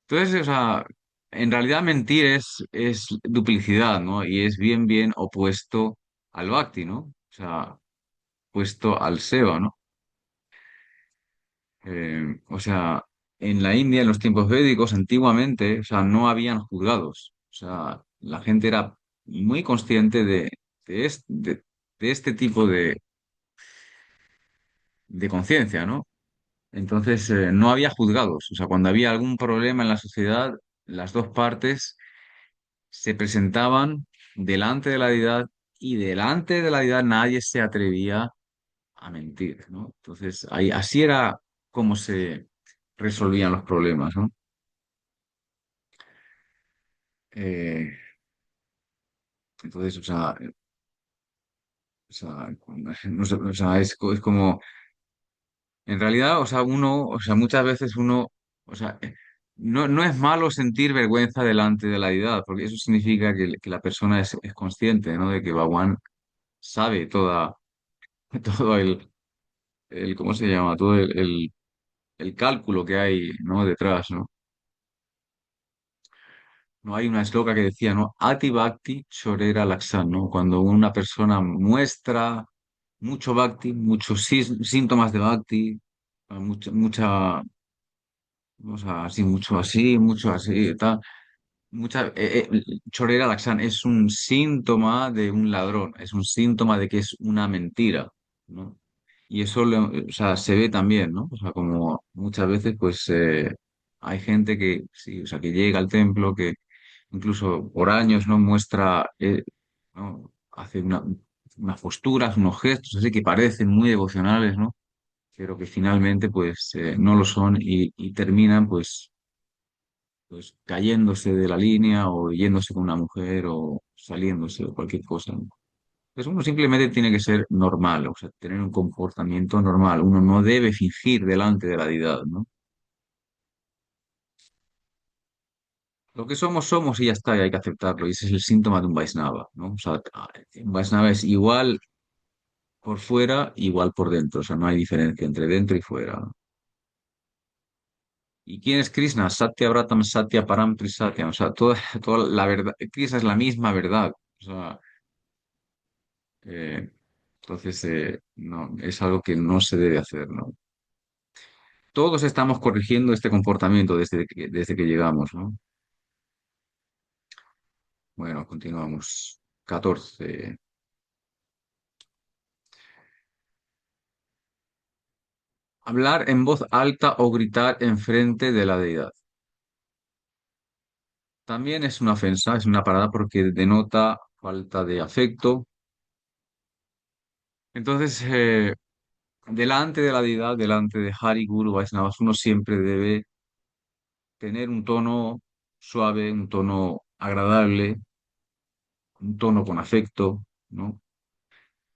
Entonces, o sea, en realidad mentir es duplicidad, ¿no? Y es bien opuesto al bhakti, ¿no? O sea, opuesto al seva, ¿no? O sea, en la India, en los tiempos védicos, antiguamente, o sea, no habían juzgados. O sea, la gente era muy consciente de este tipo de conciencia, ¿no? Entonces, no había juzgados. O sea, cuando había algún problema en la sociedad, las dos partes se presentaban delante de la deidad y delante de la deidad nadie se atrevía a mentir, ¿no? Entonces, ahí, así era como se resolvían los problemas, ¿no? Eh, entonces, no sé, o sea, es como, en realidad, o sea, o sea, muchas veces o sea, no es malo sentir vergüenza delante de la deidad, porque eso significa que la persona es consciente, ¿no? De que Bhagwan sabe todo ¿cómo se llama? Todo el cálculo que hay, ¿no? Detrás, ¿no? No hay una esloca que decía, ¿no? Ati Bhakti Chorera Laksan, ¿no? Cuando una persona muestra mucho Bhakti, muchos síntomas de Bhakti, mucho así, tal. Chorera Laxán es un síntoma de un ladrón, es un síntoma de que es una mentira, ¿no? Y eso, o sea, se ve también, ¿no? O sea, como muchas veces, pues, hay gente que, sí, o sea, que llega al templo, que incluso por años, ¿no? Muestra, ¿no? Hace unas posturas, unos gestos, así que parecen muy devocionales, ¿no? Pero que finalmente, pues, no lo son y terminan, pues cayéndose de la línea o yéndose con una mujer o saliéndose o cualquier cosa, ¿no? Pues uno simplemente tiene que ser normal, o sea, tener un comportamiento normal. Uno no debe fingir delante de la deidad, ¿no? Lo que somos, somos y ya está, y hay que aceptarlo. Y ese es el síntoma de un Vaisnava, ¿no? O sea, un Vaisnava es igual por fuera, igual por dentro. O sea, no hay diferencia entre dentro y fuera, ¿no? ¿Y quién es Krishna? Satya Vratam, Satya Param Trisatyam. O sea, toda la verdad. Krishna es la misma verdad. O sea, Eh, entonces, no, es algo que no se debe hacer, ¿no? Todos estamos corrigiendo este comportamiento desde que llegamos, ¿no? Bueno, continuamos. 14. Hablar en voz alta o gritar enfrente de la deidad. También es una ofensa, es una parada porque denota falta de afecto. Entonces, delante de la deidad, delante de Hari, Guru, Vaishnavas, uno siempre debe tener un tono suave, un tono agradable, un tono con afecto, ¿no?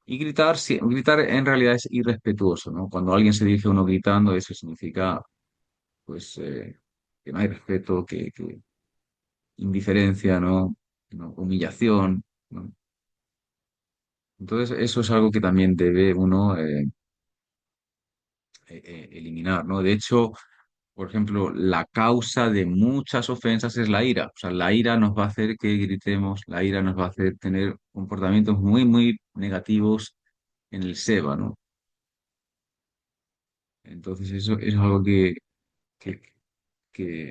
Y gritar, gritar en realidad es irrespetuoso, ¿no? Cuando alguien se dirige a uno gritando, eso significa, pues, que no hay respeto, que indiferencia, ¿no? ¿No? Humillación, ¿no? Entonces, eso es algo que también debe uno eliminar, ¿no? De hecho, por ejemplo, la causa de muchas ofensas es la ira. O sea, la ira nos va a hacer que gritemos, la ira nos va a hacer tener comportamientos muy, muy negativos en el SEBA, ¿no? Entonces, eso es algo que,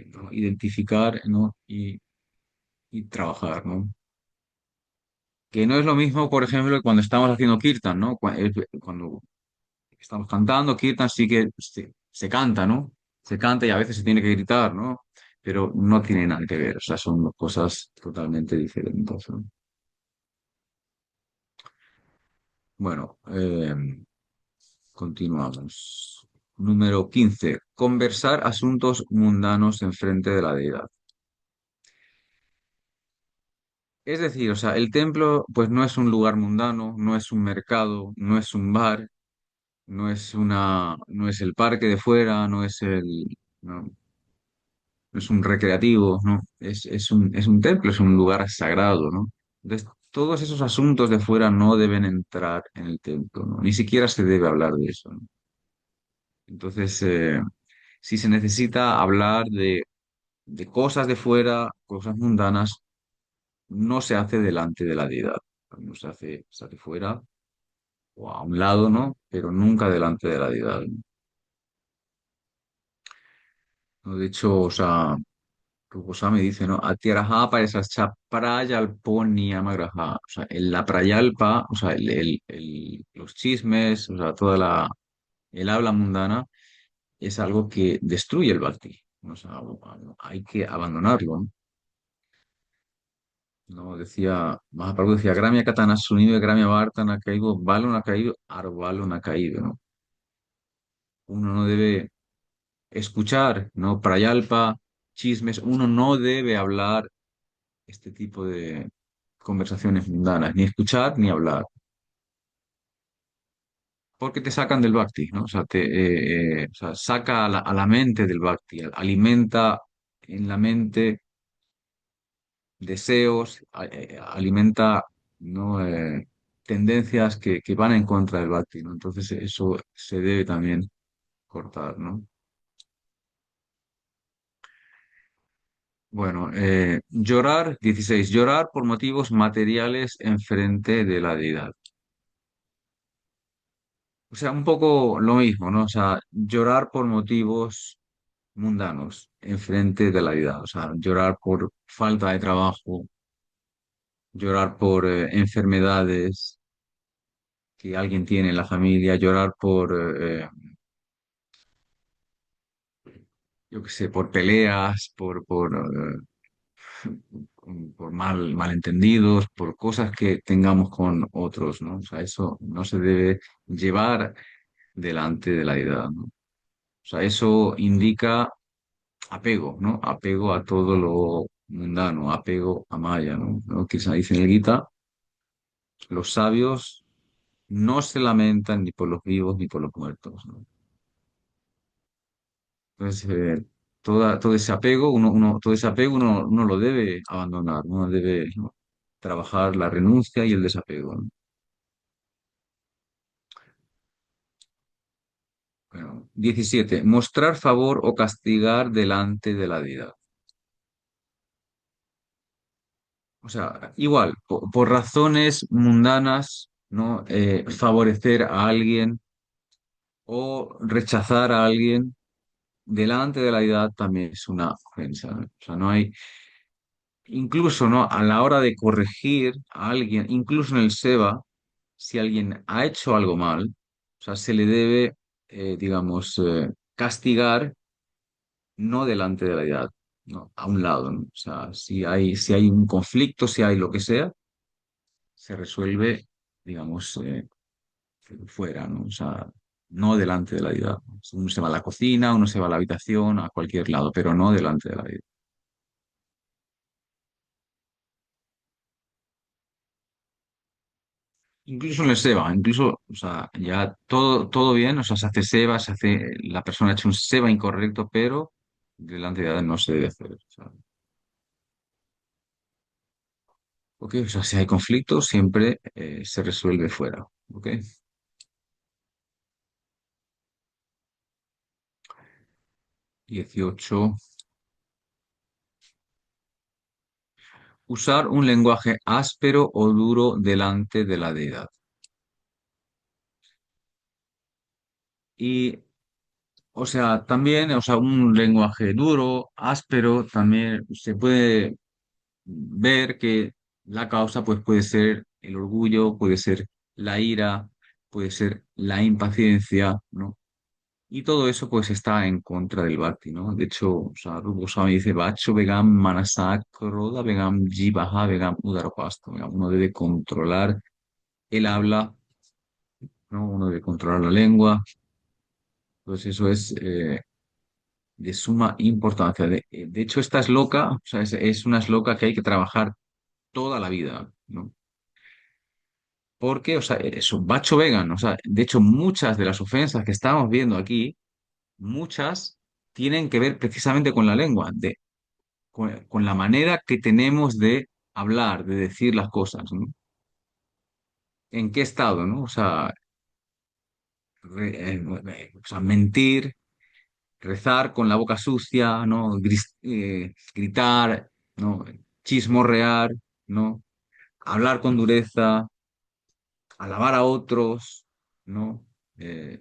¿no? Identificar, ¿no? Y trabajar, ¿no? Que no es lo mismo, por ejemplo, que cuando estamos haciendo kirtan, ¿no? Cuando estamos cantando, kirtan sí que se canta, ¿no? Se canta y a veces se tiene que gritar, ¿no? Pero no tiene nada que ver, o sea, son cosas totalmente diferentes, ¿no? Bueno, continuamos. Número 15. Conversar asuntos mundanos en frente de la deidad. Es decir, o sea, el templo pues no es un lugar mundano, no es un mercado, no es un bar, no es el parque de fuera, no, no es un recreativo, ¿no? Es un templo, es un lugar sagrado, ¿no? Entonces, todos esos asuntos de fuera no deben entrar en el templo, ¿no? Ni siquiera se debe hablar de eso, ¿no? Entonces, si se necesita hablar de cosas de fuera, cosas mundanas, no se hace delante de la deidad. No se hace fuera o a un lado, ¿no? Pero nunca delante de la deidad, ¿no? De hecho, o sea, Goswami dice, ¿no? Atyaraha parasascha prayalponi amagraha. O sea, la prayalpa, o sea, los chismes, o sea, el habla mundana es algo que destruye el bhakti. O sea, hay que abandonarlo, ¿no? No, decía, Mahaprabhu decía, Gramya Katana Sunive, Gramya Varta no ha caído, Valo no ha caído, Arbalo no ha caído, ¿no? Uno no debe escuchar, ¿no? Prayalpa, chismes, uno no debe hablar este tipo de conversaciones mundanas, ni escuchar ni hablar, porque te sacan del bhakti, ¿no? O sea, o sea, saca a la mente del bhakti, alimenta en la mente deseos, alimenta, ¿no? Tendencias que van en contra del bhakti, ¿no? Entonces eso se debe también cortar, ¿no? Bueno, llorar, 16 llorar por motivos materiales en frente de la deidad. O sea, un poco lo mismo, ¿no? O sea, llorar por motivos mundanos en frente de la vida. O sea, llorar por falta de trabajo, llorar por enfermedades que alguien tiene en la familia, llorar por, yo qué sé, por peleas, por malentendidos, por cosas que tengamos con otros, ¿no? O sea, eso no se debe llevar delante de la vida, ¿no? O sea, eso indica apego, ¿no? Apego a todo lo mundano, apego a Maya, ¿no? ¿No? Que se dice en el Gita, los sabios no se lamentan ni por los vivos ni por los muertos, ¿no? Entonces, todo ese apego, todo ese apego uno lo debe abandonar, ¿no? Uno debe, ¿no? Trabajar la renuncia y el desapego, ¿no? Bueno, 17. Mostrar favor o castigar delante de la deidad. O sea, igual, por razones mundanas, ¿no? Favorecer a alguien o rechazar a alguien delante de la deidad también es una ofensa, ¿no? O sea, no hay, incluso, ¿no? A la hora de corregir a alguien, incluso en el SEBA, si alguien ha hecho algo mal, o sea, se le debe, digamos, castigar no delante de la deidad. ¿no? A un lado, ¿no? O sea, si hay un conflicto, si hay lo que sea, se resuelve, digamos, fuera, ¿no? O sea, no delante de la deidad. Uno se va a la cocina, uno se va a la habitación, a cualquier lado, pero no delante de la deidad. Incluso en el seba, incluso, o sea, ya todo bien, o sea, se hace seba, la persona ha hecho un seba incorrecto, pero delante de la deidad no se debe hacer. O sea, ok, o sea, si hay conflicto, siempre se resuelve fuera. Ok. 18. Usar un lenguaje áspero o duro delante de la deidad. Y, o sea, también, o sea, un lenguaje duro, áspero, también se puede ver que la causa pues puede ser el orgullo, puede ser la ira, puede ser la impaciencia, ¿no? Y todo eso pues está en contra del bhakti, ¿no? De hecho, o sea, Rupa Goswami dice, Vacho vegam manasa kroda vegam jivaha vegam udarapasta. Uno debe controlar el habla, ¿no? Uno debe controlar la lengua. Entonces eso es de suma importancia. De hecho, esta es loca, o sea, es una loca que hay que trabajar toda la vida, ¿no? Porque, o sea, es un bacho vegan, o sea, de hecho, muchas de las ofensas que estamos viendo aquí, muchas tienen que ver precisamente con la lengua, con la manera que tenemos de hablar, de decir las cosas, ¿no? ¿En qué estado, no? O sea, o sea, mentir, rezar con la boca sucia, ¿no? Gritar, ¿no? Chismorrear, ¿no? Hablar con dureza, alabar a otros, ¿no? Eh,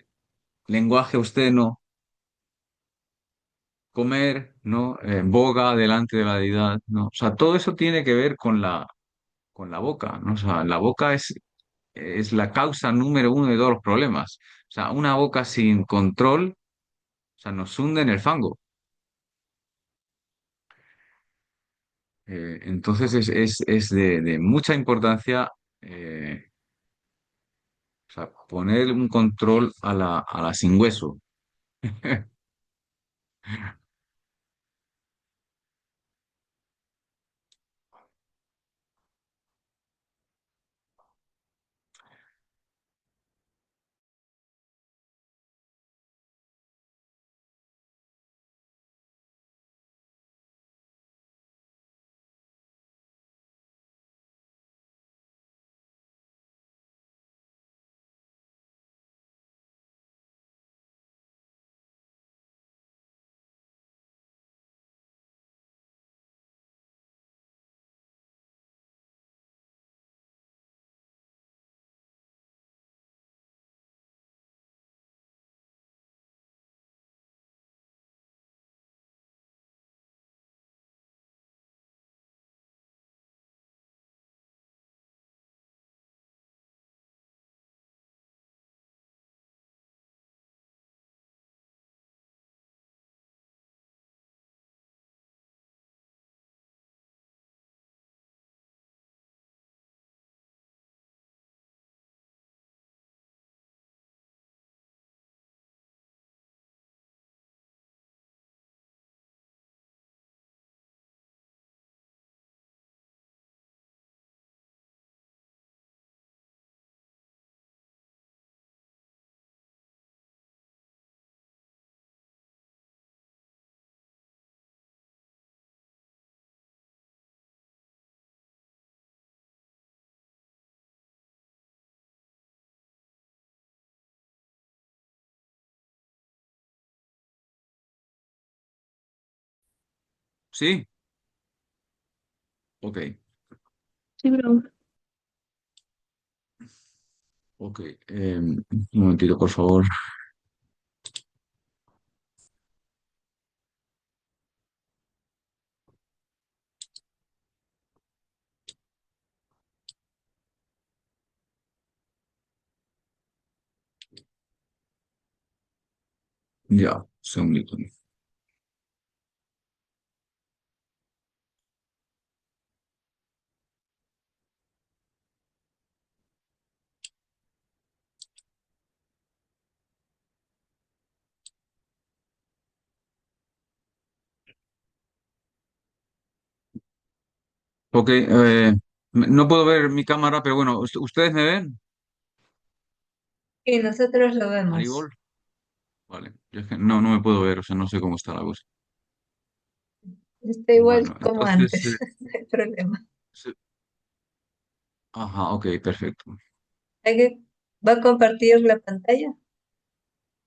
lenguaje obsceno, comer, ¿no? Boga delante de la deidad, ¿no? O sea, todo eso tiene que ver con la boca, ¿no? O sea, la boca es la causa número uno de todos los problemas. O sea, una boca sin control, o sea, nos hunde en el fango. Entonces es de mucha importancia o sea, poner un control a la sin hueso. ¿Sí? Ok, Sí, bro. ok. Un momentito, por favor. Ya, un segundito. Ok, no puedo ver mi cámara, pero bueno, ¿ustedes me ven? Y nosotros lo vemos. Haribol. Vale, yo es que no me puedo ver, o sea, no sé cómo está la cosa. Está igual Bueno, como entonces, antes, no hay problema. se- ajá, ok, perfecto. Hay que, ¿Va a compartir la pantalla?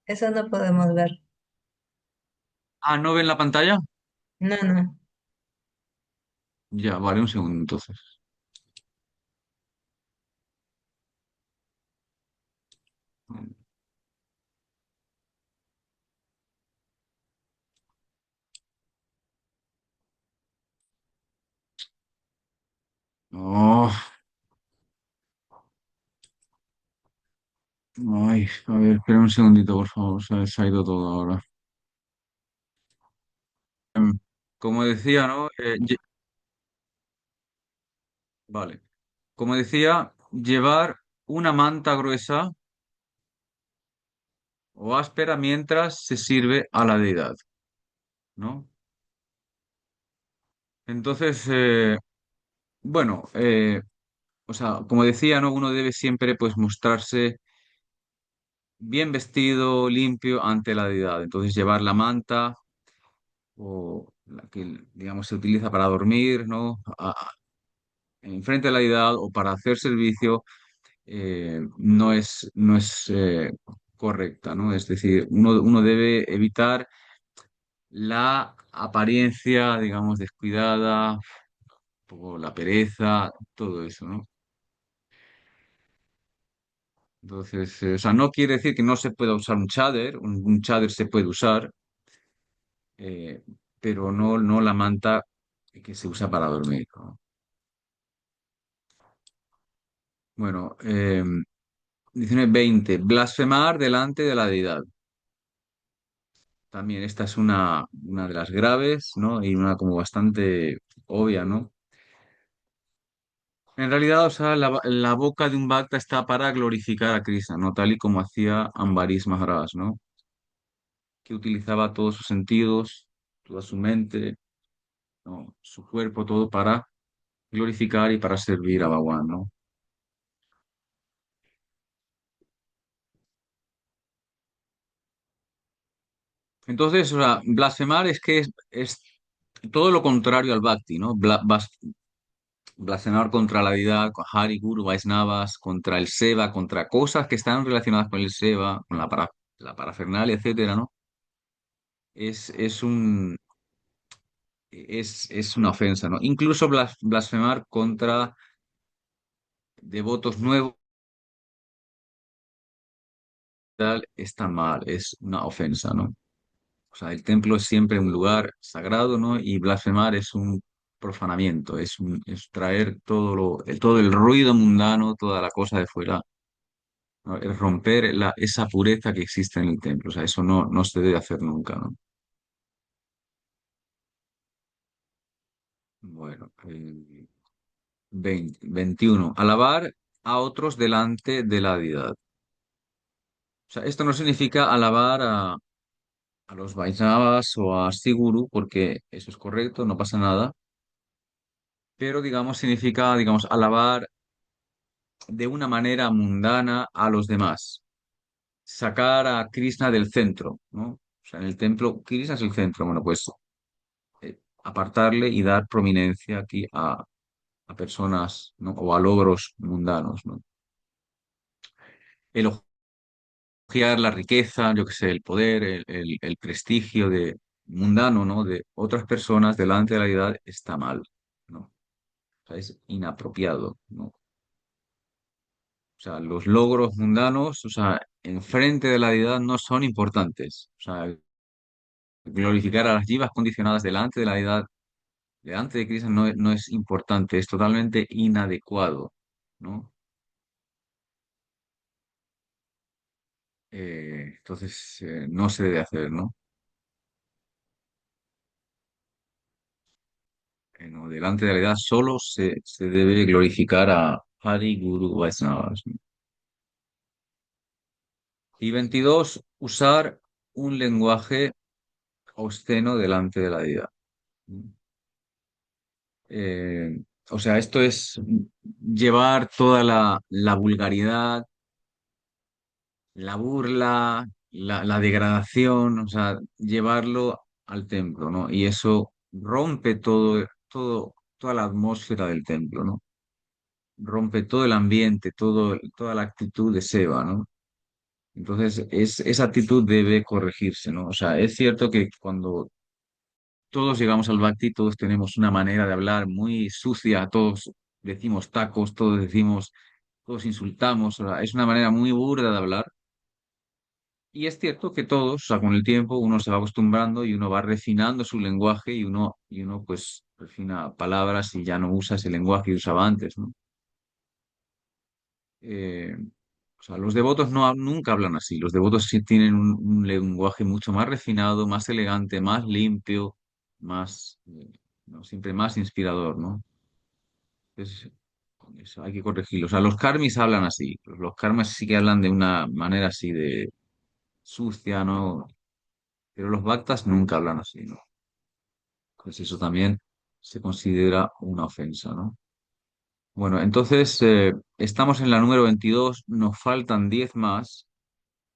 Eso no podemos ver. Ah, ¿no ven la pantalla? No, no. Ya, vale, un segundo entonces. Oh, ay, a ver, espera un segundito, por favor, se ha ido todo ahora. Em, Como decía, ¿no? Vale. Como decía, llevar una manta gruesa o áspera mientras se sirve a la deidad, ¿no? Entonces, bueno, o sea, como decía, ¿no? Uno debe siempre, pues, mostrarse bien vestido, limpio ante la deidad. Entonces, llevar la manta o la que, digamos, se utiliza para dormir, ¿no? Enfrente de la deidad o para hacer servicio, no es correcta, ¿no? Es decir, uno debe evitar la apariencia, digamos, descuidada, un poco la pereza, todo eso, ¿no? Entonces, o sea, no quiere decir que no se pueda usar un cháder, un cháder se puede usar, eh, pero no la manta que se usa para dormir, ¿no? Bueno, 19:20, blasfemar delante de la deidad. También esta es una de las graves, ¿no? Y una como bastante obvia, ¿no? En realidad, o sea, la boca de un bhakta está para glorificar a Krishna, ¿no? Tal y como hacía Ambarish Maharaj, ¿no? Que utilizaba todos sus sentidos, toda su mente, ¿no? Su cuerpo, todo para glorificar y para servir a Bhagwan, ¿no? Entonces, o sea, blasfemar es que es todo lo contrario al bhakti, ¿no? Blasfemar contra la deidad, con Hari, Guru, Vaisnavas, contra el Seva, contra cosas que están relacionadas con el Seva, con la parafernalia, etcétera, ¿no? Es es una ofensa, ¿no? Incluso blasfemar contra devotos nuevos tal, está mal, es una ofensa, ¿no? O sea, el templo es siempre un lugar sagrado, ¿no? Y blasfemar es un profanamiento, es traer todo el ruido mundano, toda la cosa de fuera, ¿no? Es romper esa pureza que existe en el templo. O sea, eso no se debe hacer nunca, ¿no? Bueno, 21. Alabar a otros delante de la deidad. O sea, esto no significa alabar a los Vaishnavas o a Siguru, porque eso es correcto, no pasa nada, pero digamos significa, digamos, alabar de una manera mundana a los demás, sacar a Krishna del centro, ¿no? O sea, en el templo, Krishna es el centro, bueno, pues apartarle y dar prominencia aquí a personas, ¿no? O a logros mundanos, ¿no? Elogiar la riqueza, yo qué sé, el poder, el prestigio de mundano, ¿no? De otras personas delante de la deidad está mal, ¿no? O sea, es inapropiado, ¿no? O sea, los logros mundanos, o sea, enfrente de la deidad no son importantes. O sea, glorificar a las jivas condicionadas delante de la deidad, delante de Cristo, no es importante, es totalmente inadecuado, ¿no? Entonces, no se debe hacer, ¿no? No, delante de la deidad solo se debe glorificar a Hari, Guru, Vaisnavas, ¿no? Y 22, usar un lenguaje obsceno delante de la deidad. o sea, esto es llevar toda la vulgaridad, la burla, la degradación, o sea, llevarlo al templo, ¿no? Y eso rompe toda la atmósfera del templo, ¿no? Rompe todo el ambiente, toda la actitud de Seba, ¿no? Entonces, esa actitud debe corregirse, ¿no? O sea, es cierto que cuando todos llegamos al Bhakti, todos tenemos una manera de hablar muy sucia, todos decimos tacos, todos insultamos, o sea, es una manera muy burda de hablar. Y es cierto que todos, o sea, con el tiempo uno se va acostumbrando y uno va refinando su lenguaje y uno pues refina palabras y ya no usa ese lenguaje que usaba antes, ¿no? Eh, o sea, los devotos nunca hablan así. Los devotos sí tienen un lenguaje mucho más refinado, más elegante, más limpio, ¿no? Siempre más inspirador, ¿no? Entonces, eso hay que corregirlo. O sea, los karmis hablan así. Los karmas sí que hablan de una manera así de sucia, ¿no? Pero los bhaktas nunca hablan así, ¿no? Pues eso también se considera una ofensa, ¿no? Bueno, entonces estamos en la número 22, nos faltan 10 más.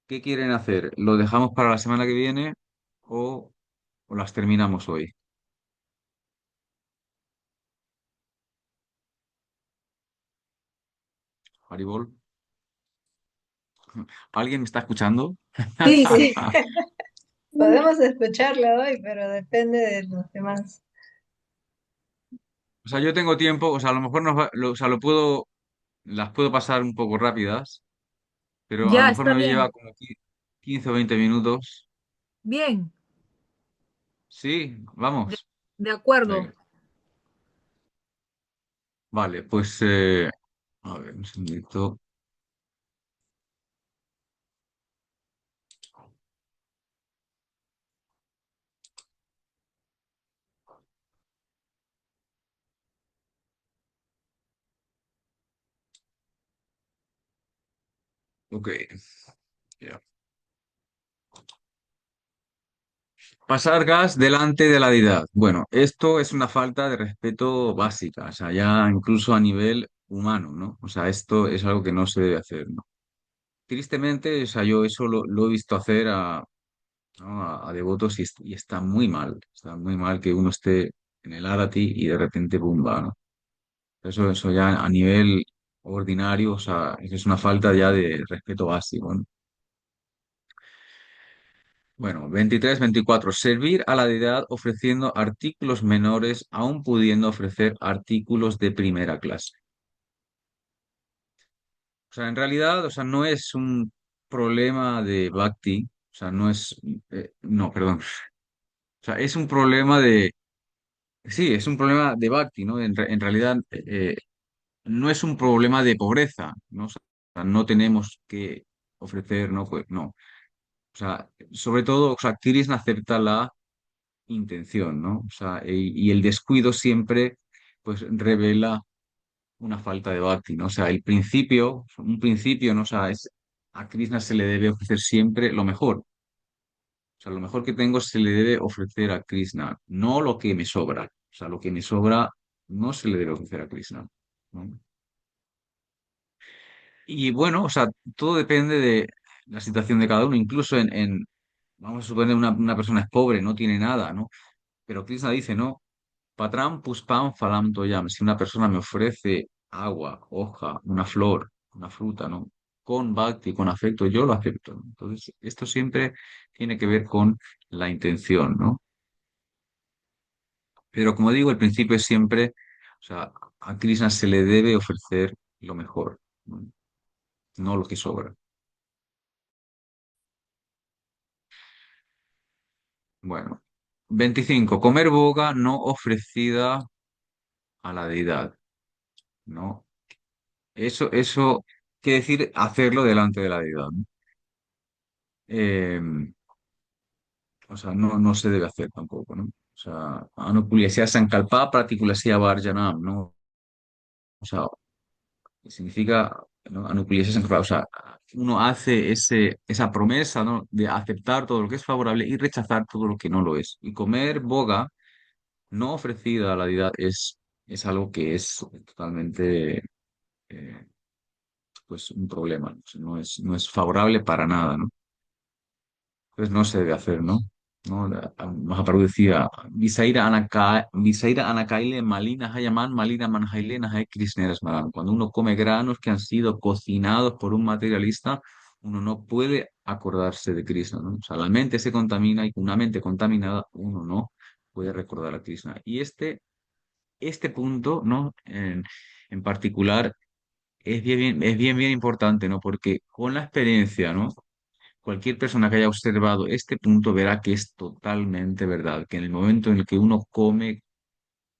¿Qué quieren hacer? ¿Lo dejamos para la semana que viene o, o las terminamos hoy? Haribol, ¿alguien me está escuchando? Sí, sí, podemos escucharla hoy, pero depende de los demás. O sea, yo tengo tiempo, o sea, a lo mejor o sea, las puedo pasar un poco rápidas, pero a lo Ya, mejor está me lleva bien. como 15 o 20 minutos. Bien, Sí, de, vamos. de acuerdo. Venga. Vale, pues a ver, un segundito. Ok, ya. Pasar gas delante de la deidad. Bueno, esto es una falta de respeto básica, o sea, ya incluso a nivel humano, ¿no? O sea, esto es algo que no se debe hacer, ¿no? Tristemente, o sea, yo eso lo he visto hacer ¿no? a devotos y está muy mal que uno esté en el Arati y de repente ¡bumba!, ¿no? Eso ya a nivel ordinario, o sea, eso es una falta ya de respeto básico, ¿no? Bueno, 23, 24. Servir a la deidad ofreciendo artículos menores, aun pudiendo ofrecer artículos de primera clase. O sea, en realidad, o sea, no es un problema de bhakti, o sea, no es, no, perdón. O sea, es un problema sí, es un problema de bhakti, ¿no? En realidad, no es un problema de pobreza, ¿no? O sea, no tenemos que ofrecer, ¿no? Pues no. O sea, sobre todo, o sea, Krishna acepta la intención, ¿no? O sea, y el descuido siempre, pues, revela una falta de bhakti, ¿no? O sea, un principio, ¿no? O sea, a Krishna se le debe ofrecer siempre lo mejor. O sea, lo mejor que tengo se le debe ofrecer a Krishna, no lo que me sobra. O sea, lo que me sobra no se le debe ofrecer a Krishna, ¿no? Y bueno, o sea, todo depende de la situación de cada uno. Incluso vamos a suponer una persona es pobre, no tiene nada, ¿no? Pero Krishna dice, no. Patram puspam falam toyam. Si una persona me ofrece agua, hoja, una flor, una fruta, ¿no? Con bhakti, con afecto, yo lo acepto, ¿no? Entonces, esto siempre tiene que ver con la intención, ¿no? Pero como digo, el principio es siempre, o sea, a Krishna se le debe ofrecer lo mejor, ¿no? No lo que sobra. Bueno, 25. Comer boga no ofrecida a la deidad, ¿no? Eso quiere decir hacerlo delante de la deidad, ¿no? Eh, o sea, no se debe hacer tampoco, ¿no? O sea, anupuliasia sankalpa pratikulasia varjanam, ¿no? O sea, significa, ¿no? Anupuliasia sankalpa, o sea, uno hace esa promesa, ¿no? De aceptar todo lo que es favorable y rechazar todo lo que no lo es. Y comer boga no ofrecida a la deidad es es algo que es totalmente pues un problema, ¿no? O sea, no es favorable para nada, ¿no? Entonces no se debe hacer, ¿no? ¿No? Mahaprabhu decía, Visaira anakaile malina hayaman malina manjaile nahay krisneras maran". Cuando uno come granos que han sido cocinados por un materialista, uno no puede acordarse de Krishna, ¿no? O sea, la mente se contamina y con una mente contaminada uno no puede recordar a Krishna. Y este punto, ¿no? En particular es bien importante, ¿no? Porque con la experiencia, ¿no? Cualquier persona que haya observado este punto verá que es totalmente verdad, que en el momento en el que uno come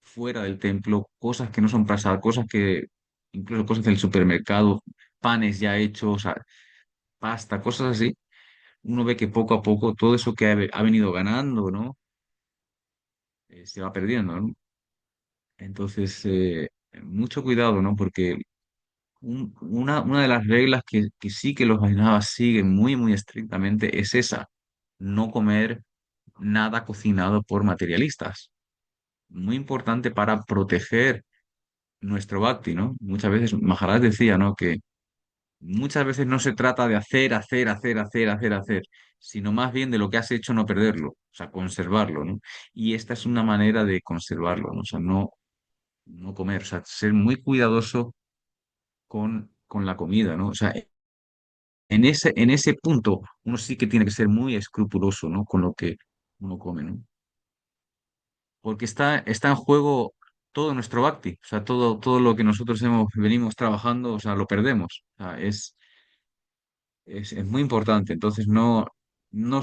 fuera del templo cosas que no son prasadas, cosas que, incluso cosas del supermercado, panes ya hechos, pasta, cosas así, uno ve que poco a poco todo eso que ha venido ganando, ¿no? Se va perdiendo, ¿no? Entonces, mucho cuidado, ¿no? Porque una de las reglas que sí que los Vaishnavas siguen muy, muy estrictamente es esa, no comer nada cocinado por materialistas. Muy importante para proteger nuestro bhakti, ¿no? Muchas veces Maharaj decía, ¿no? Que muchas veces no se trata de hacer, sino más bien de lo que has hecho no perderlo, o sea, conservarlo, ¿no? Y esta es una manera de conservarlo, ¿no? O sea, no comer, o sea, ser muy cuidadoso con la comida, ¿no? O sea, en ese punto uno sí que tiene que ser muy escrupuloso, ¿no? Con lo que uno come, ¿no? Porque está en juego todo nuestro bhakti, o sea, todo lo que nosotros venimos trabajando, o sea, lo perdemos. O sea, es muy importante. Entonces, no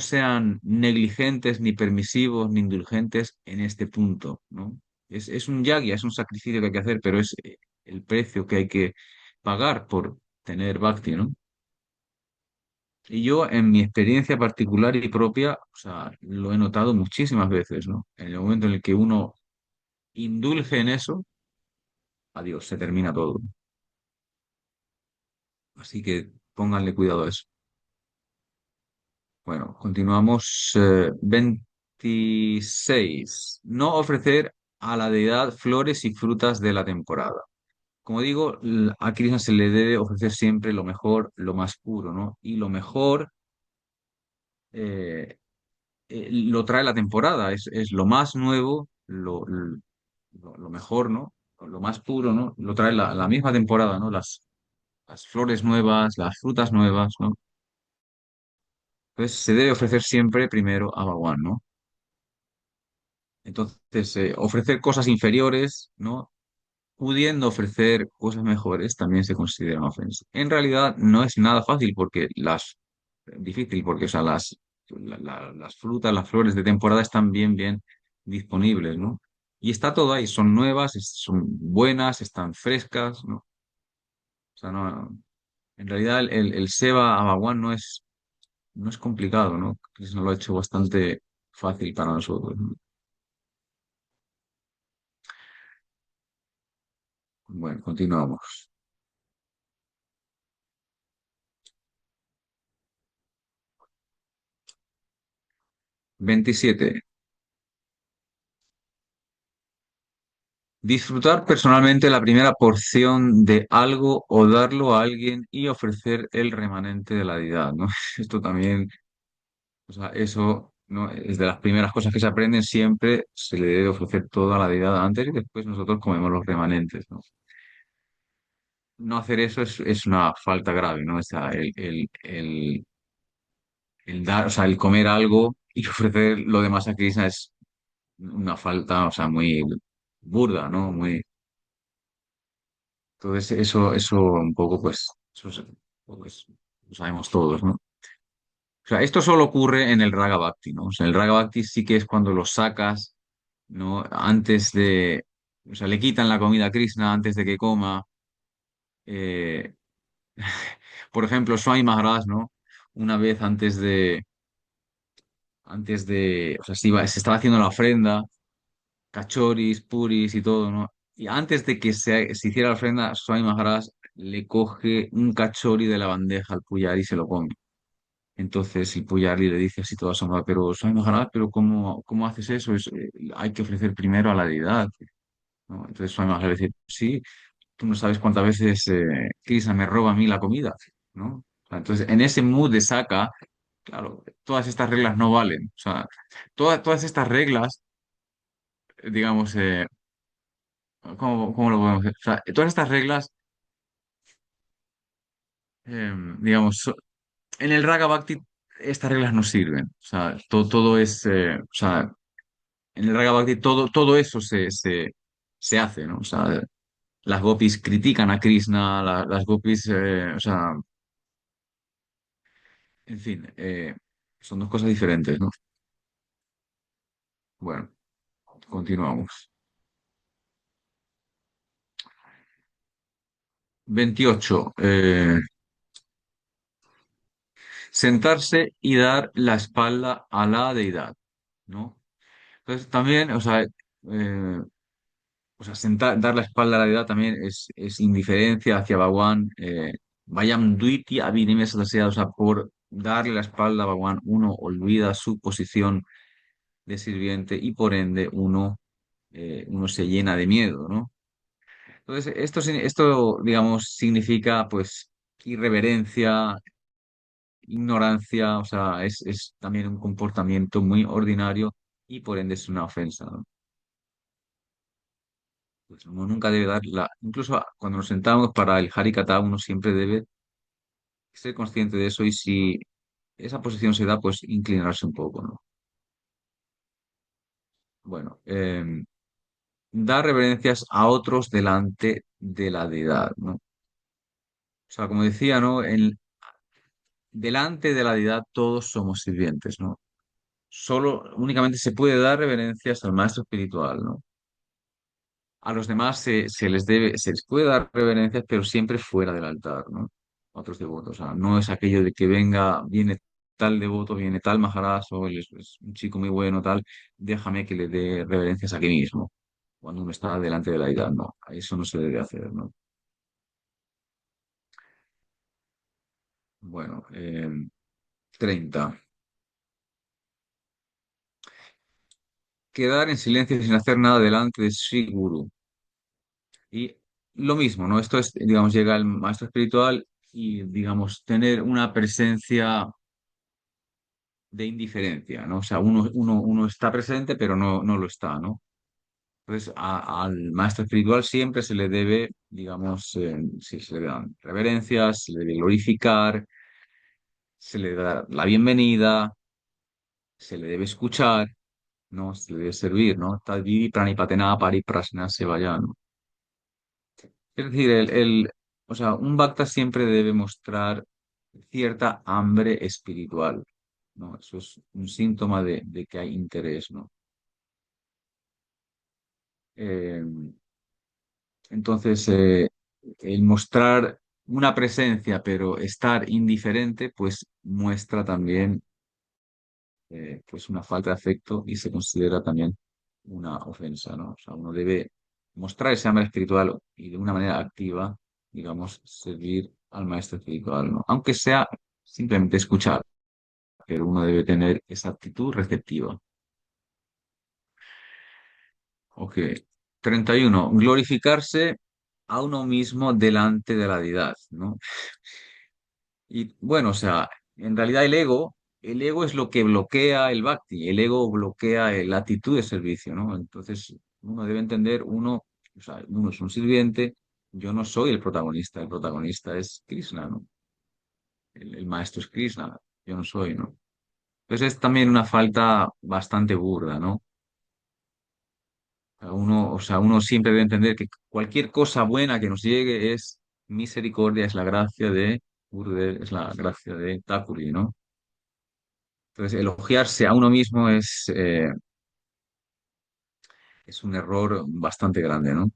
sean negligentes, ni permisivos, ni indulgentes en este punto, ¿no? Es un yagya, es un sacrificio que hay que hacer, pero es el precio que hay que pagar por tener bhakti, ¿no? Y yo, en mi experiencia particular y propia, o sea, lo he notado muchísimas veces, ¿no? En el momento en el que uno indulge en eso, adiós, se termina todo. Así que pónganle cuidado a eso. Bueno, continuamos. 26. No ofrecer a la deidad flores y frutas de la temporada. Como digo, a Krishna se le debe ofrecer siempre lo mejor, lo más puro, ¿no? Y lo mejor eh, lo trae la temporada, es lo más nuevo, lo mejor, ¿no? Lo más puro, ¿no? Lo trae la misma temporada, ¿no? Las flores nuevas, las frutas nuevas, ¿no? Entonces se debe ofrecer siempre primero a Bhagwan, ¿no? Entonces, ofrecer cosas inferiores, ¿no? Pudiendo ofrecer cosas mejores, también se consideran ofensas. En realidad no es nada fácil porque difícil porque, o sea, las frutas, las flores de temporada están bien disponibles, ¿no? Y está todo ahí, son nuevas, son buenas, están frescas, ¿no? O sea, no, en realidad el Seva a Bhagwan no es complicado, ¿no? Krishna lo ha hecho bastante fácil para nosotros, ¿no? Bueno, continuamos. 27. Disfrutar personalmente la primera porción de algo o darlo a alguien y ofrecer el remanente de la deidad, ¿no? Esto también, o sea, eso, ¿no? Es de las primeras cosas que se aprenden, siempre se le debe ofrecer toda la deidad antes y después nosotros comemos los remanentes, ¿no? No hacer eso es una falta grave, ¿no? O sea, el dar, o sea, el comer algo y ofrecer lo demás a Krishna es una falta, o sea, muy burda, ¿no? Entonces, eso un poco, pues, pues, lo sabemos todos, ¿no? O sea, esto solo ocurre en el Raga Bhakti, ¿no? O sea, el Raga Bhakti sí que es cuando lo sacas, ¿no? O sea, le quitan la comida a Krishna antes de que coma. eh, por ejemplo, Swami Maharaj, ¿no? Una vez o sea, se estaba haciendo la ofrenda, cachoris, puris y todo, ¿no? Y antes de que se hiciera la ofrenda, Swami Maharaj le coge un cachori de la bandeja al puyari y se lo come. Entonces el puyari le dice así todo asombrado, pero Swami Maharaj, pero ¿cómo haces eso? Hay que ofrecer primero a la deidad, ¿no? Entonces su amigo le dice, sí, tú no sabes cuántas veces Krishna me roba a mí la comida, ¿no? O sea, entonces, en ese mood de Saka, claro, todas estas reglas no valen. O sea, todas estas reglas, digamos, ¿cómo lo podemos hacer? O sea, todas estas reglas, digamos, en el Raga Bhakti estas reglas no sirven. O sea, todo es, o sea, en el Raga Bhakti todo eso se hace, ¿no? O sea, las gopis critican a Krishna, las gopis, o sea, en fin, son dos cosas diferentes, ¿no? Bueno, continuamos. 28. Sentarse y dar la espalda a la deidad, ¿no? Entonces también, dar la espalda a la deidad también es indiferencia hacia Bhagwan. Vayam Duiti Abhinime Sadasya, o sea, por darle la espalda a Bhagwan, uno olvida su posición de sirviente y por ende uno se llena de miedo, ¿no? Entonces, esto, digamos, significa pues irreverencia, ignorancia, o sea, es también un comportamiento muy ordinario y por ende es una ofensa, ¿no? Pues uno nunca debe incluso cuando nos sentamos para el Harikata, uno siempre debe ser consciente de eso y si esa posición se da, pues inclinarse un poco, ¿no? Bueno, dar reverencias a otros delante de la deidad, ¿no? O sea, como decía, ¿no? Delante de la deidad todos somos sirvientes, ¿no? Únicamente se puede dar reverencias al maestro espiritual, ¿no? A los demás se les puede dar reverencias, pero siempre fuera del altar, ¿no? A otros devotos. O sea, no es aquello de que viene tal devoto, viene tal Maharaj, o él es un chico muy bueno, tal, déjame que le dé reverencias aquí mismo, cuando uno está delante de la deidad, no. Eso no se debe hacer, ¿no? Bueno, 30. Quedar en silencio sin hacer nada delante de Sri Guru. Y lo mismo, ¿no? Esto es, digamos, llega el maestro espiritual y, digamos, tener una presencia de indiferencia, ¿no? O sea, uno está presente, pero no lo está, ¿no? Entonces, al maestro espiritual siempre se le debe, digamos, sí, se le dan reverencias, se le debe glorificar, se le da la bienvenida, se le debe escuchar, ¿no? Se le debe servir, ¿no? Tadvidi pranipatena pariprasna sevaya, ¿no? Es decir, o sea, un bhakta siempre debe mostrar cierta hambre espiritual, ¿no? Eso es un síntoma de que hay interés, ¿no? Eh, entonces, el mostrar una presencia, pero estar indiferente, pues muestra también pues una falta de afecto y se considera también una ofensa, ¿no? O sea, uno debe mostrar ese hambre espiritual y de una manera activa, digamos, servir al maestro espiritual, ¿no? Aunque sea simplemente escuchar, pero uno debe tener esa actitud receptiva. Ok. 31. Glorificarse a uno mismo delante de la deidad, ¿no? Y bueno, o sea, en realidad el ego es lo que bloquea el bhakti, el ego bloquea la actitud de servicio, ¿no? Entonces, uno debe entender, o sea, uno es un sirviente, yo no soy el protagonista es Krishna, ¿no? El maestro es Krishna, yo no soy, ¿no? Entonces es también una falta bastante burda, ¿no? O sea, uno siempre debe entender que cualquier cosa buena que nos llegue es misericordia, es la gracia de Gurudev, es la gracia de Thakuri, ¿no? Entonces, elogiarse a uno mismo es un error bastante grande, ¿no?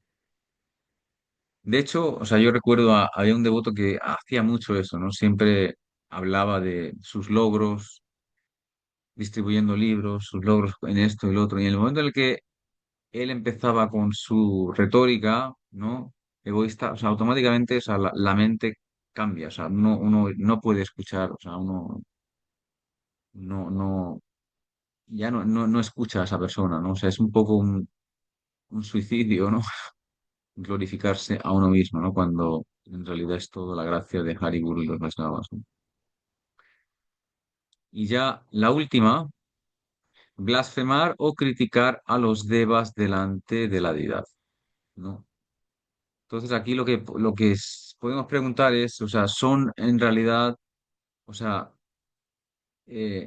De hecho, o sea, yo recuerdo, había un devoto que hacía mucho eso, ¿no? Siempre hablaba de sus logros, distribuyendo libros, sus logros en esto y lo otro. Y en el momento en el que él empezaba con su retórica, ¿no? Egoísta, o sea, automáticamente, o sea, la mente cambia, o sea, uno no puede escuchar, o sea, uno no, ya no escucha a esa persona, ¿no? O sea, es un poco un suicidio, ¿no? Glorificarse a uno mismo, ¿no? Cuando en realidad es toda la gracia de Hari Guru y los Vaishnavas, ¿no? Y ya la última, blasfemar o criticar a los devas delante de la deidad, ¿no? Entonces aquí podemos preguntar es, o sea, ¿son en realidad, o sea,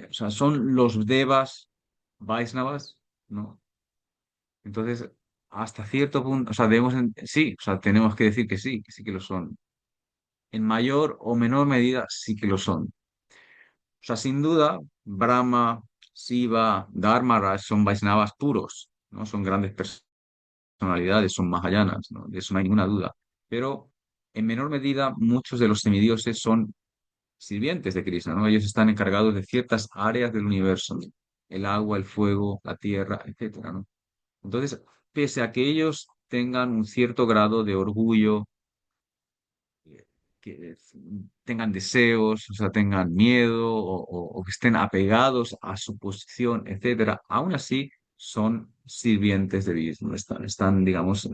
son los devas Vaishnavas? ¿No? Entonces, hasta cierto punto, o sea, sí, o sea, tenemos que decir que sí que lo son. En mayor o menor medida, sí que lo son. O sea, sin duda, Brahma, Shiva, Dharma son Vaishnavas puros, ¿no? Son grandes personalidades, son Mahayanas, ¿no? De eso no hay ninguna duda. Pero en menor medida, muchos de los semidioses son sirvientes de Krishna, ¿no? Ellos están encargados de ciertas áreas del universo, ¿no? El agua, el fuego, la tierra, etcétera, ¿no? Entonces, pese a que ellos tengan un cierto grado de orgullo, que tengan deseos, o sea, tengan miedo o que estén apegados a su posición, etcétera, aún así son sirvientes de Vishnu, están, digamos,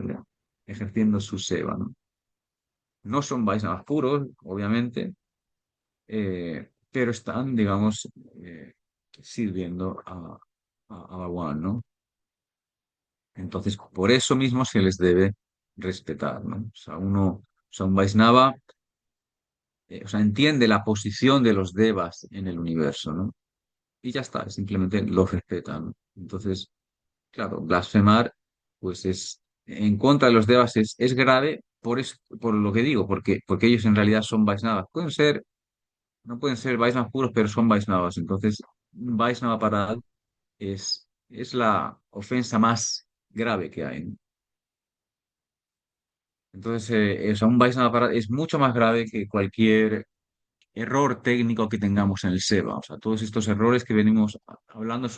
ejerciendo su seva, ¿no? No son Vaishnavas puros, obviamente, pero están, digamos, sirviendo a Bhagwan, ¿no? Entonces, por eso mismo se les debe respetar, ¿no? O sea, un Vaishnava, o sea, entiende la posición de los devas en el universo, ¿no? Y ya está, simplemente los respeta, ¿no? Entonces, claro, blasfemar, pues es, en contra de los devas es grave por lo que digo, porque ellos en realidad son Vaishnavas. No pueden ser Vaishnavas puros, pero son Vaishnavas. Entonces, un Vaishnava para es la ofensa más grave que hay, ¿no? Entonces, o sea, un Vaishnava para es mucho más grave que cualquier error técnico que tengamos en el SEBA. O sea, todos estos errores que venimos hablando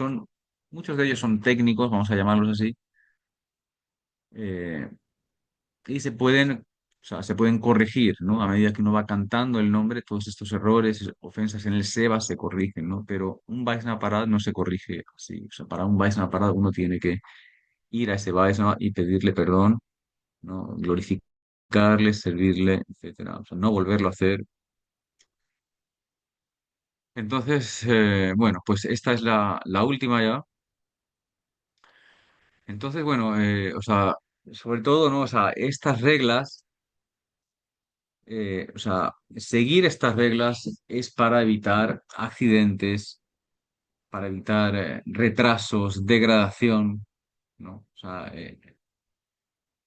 muchos de ellos son técnicos, vamos a llamarlos así, eh, y o sea, se pueden corregir, ¿no? A medida que uno va cantando el nombre, todos estos errores, ofensas en el SEBA se corrigen, ¿no? Pero un Vaishnava Parad no se corrige así. O sea, para un Vaishnava Parad uno tiene que ir a ese Vaishnava y pedirle perdón, ¿no? Glorificarle, servirle, etcétera. O sea, no volverlo a hacer. Entonces, bueno, pues esta es la última ya. Entonces, bueno, o sea, sobre todo, ¿no? O sea, estas reglas, o sea, seguir estas reglas es para evitar accidentes, para evitar retrasos, degradación, ¿no? O sea,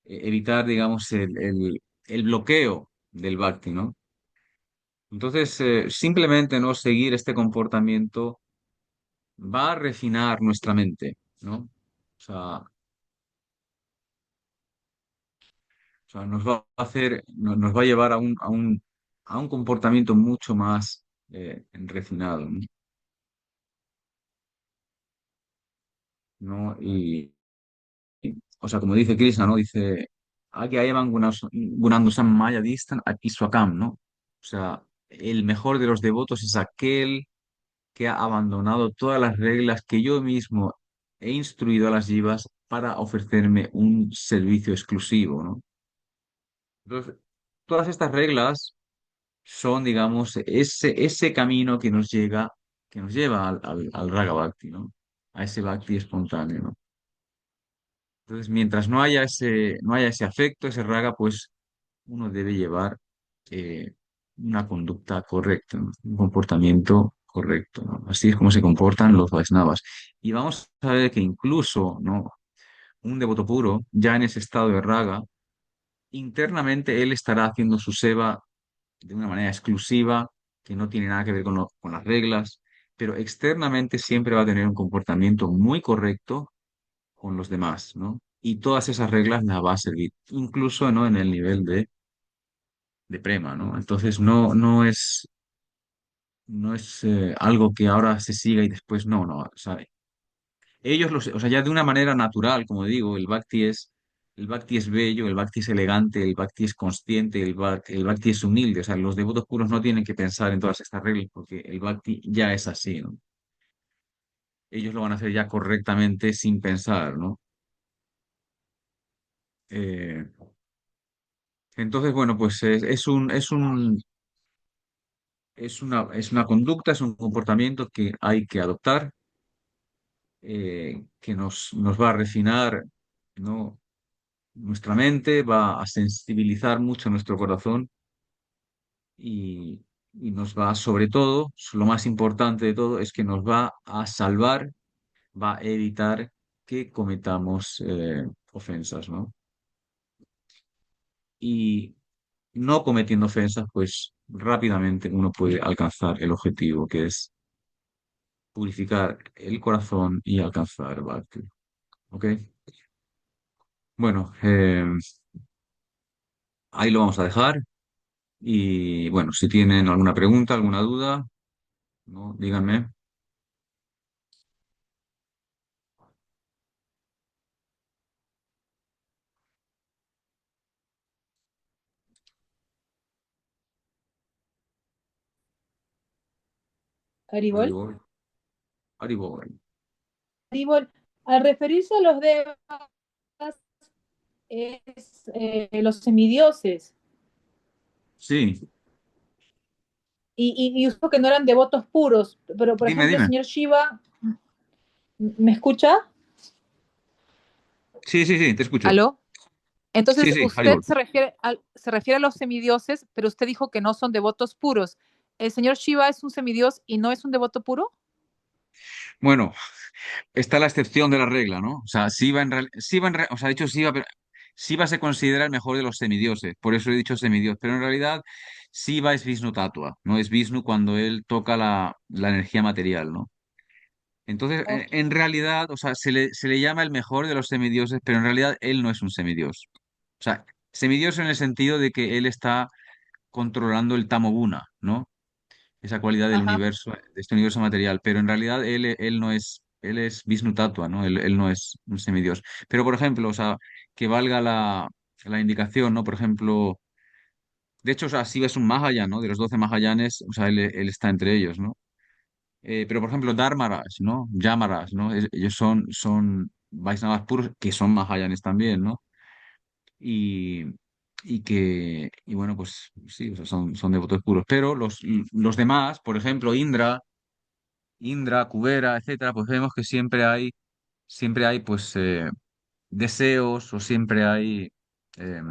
evitar, digamos, el bloqueo del bhakti, ¿no? Entonces, simplemente no seguir este comportamiento va a refinar nuestra mente, ¿no? O sea, nos va a hacer, nos va a llevar a un comportamiento mucho más refinado, ¿no? ¿No? O sea, como dice Krishna, ¿no? Dice, "Agi ayavan gunandusam maya distan aquí swakam", ¿no? O sea, el mejor de los devotos es aquel que ha abandonado todas las reglas que yo mismo he instruido a las jivas para ofrecerme un servicio exclusivo, ¿no? Entonces, todas estas reglas son, digamos, ese camino que nos lleva al Raga Bhakti, ¿no? A ese Bhakti espontáneo, ¿no? Entonces, mientras no haya ese afecto, ese Raga, pues uno debe llevar eh, una conducta correcta, ¿no? Un comportamiento correcto, ¿no? Así es como se comportan los Vaisnavas. Y vamos a ver que incluso, ¿no? Un devoto puro, ya en ese estado de Raga, internamente él estará haciendo su seva de una manera exclusiva, que no tiene nada que ver con las reglas, pero externamente siempre va a tener un comportamiento muy correcto con los demás, ¿no? Y todas esas reglas las va a seguir, incluso, ¿no? En el nivel de prema, ¿no? Entonces no es algo que ahora se siga y después no, o sea, o sea, ya de una manera natural, como digo, el bhakti es bello, el bhakti es elegante, el bhakti es consciente, el bhakti es humilde. O sea, los devotos puros no tienen que pensar en todas estas reglas porque el bhakti ya es así, ¿no? Ellos lo van a hacer ya correctamente sin pensar, ¿no? Eh, entonces, bueno, pues es una conducta, es un comportamiento que hay que adoptar, que nos va a refinar, ¿no? Nuestra mente, va a sensibilizar mucho nuestro corazón y nos va, sobre todo, lo más importante de todo, es que nos va a salvar, va a evitar que cometamos ofensas, ¿no? Y no cometiendo ofensas, pues rápidamente uno puede alcanzar el objetivo, que es purificar el corazón y alcanzar Bhakti. ¿Ok? Bueno, ahí lo vamos a dejar. Y bueno, si tienen alguna pregunta, alguna duda, ¿no? Díganme. Haribol. Haribol, Haribol. Haribol, al referirse a los devas, es los semidioses. Sí, Y usó que no eran devotos puros, pero por dime, ejemplo, el dime. señor Shiva, ¿me escucha? Sí, sí, sí, te escucho. ¿Aló? Sí, Entonces, sí, usted Haribol. se refiere a los semidioses, pero usted dijo que no son devotos puros. ¿El señor Shiva es un semidios y no es un devoto puro? Bueno, está la excepción de la regla, ¿no? O sea, o sea, he dicho Siva, pero Siva se considera el mejor de los semidioses, por eso he dicho semidios, pero en realidad Siva es Vishnu Tattva, ¿no? Es Vishnu cuando él toca la energía material, ¿no? Entonces, Ok. en realidad, o sea, se le llama el mejor de los semidioses, pero en realidad él no es un semidios. O sea, semidios en el sentido de que él está controlando el tamoguna, ¿no? Esa cualidad del Ajá. universo, de este universo material, pero en realidad él no es, él es Vishnu Tattva, ¿no? Él no es un semidios. Pero, por ejemplo, o sea, que valga la indicación, ¿no? Por ejemplo, de hecho, o sea, Shiva es un Mahayan, ¿no? De los 12 Mahayanes, o sea, él está entre ellos, ¿no? Pero, por ejemplo, Dharmaras, ¿no? Yamaras, ¿no? Ellos son Vaisnavas puros, que son Mahayanes también, ¿no? Y, y bueno, pues sí, o sea, son devotos puros. Pero los demás, por ejemplo, Indra, Kubera, etcétera, pues vemos que siempre hay pues deseos o siempre hay eh,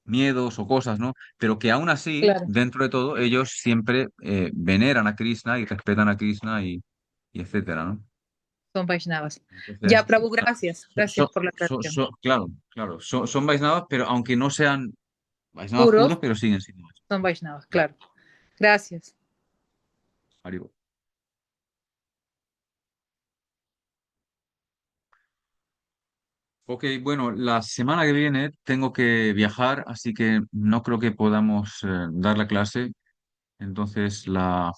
miedos o cosas, ¿no? Pero que aún así, Claro, dentro de todo, ellos siempre veneran a Krishna y respetan a Krishna y etcétera, ¿no? son Vaishnavas. Ya, Entonces, Prabhu, gracias. Gracias por la aclaración. claro, claro, son Vaisnavas, pero aunque no sean Vaisnavas puros, Puros pero siguen siendo Vaisnavas. son Vaishnavas, Claro, claro. Gracias. Haribo. Ok, bueno, la semana que viene tengo que viajar, así que no creo que podamos dar la clase. Entonces la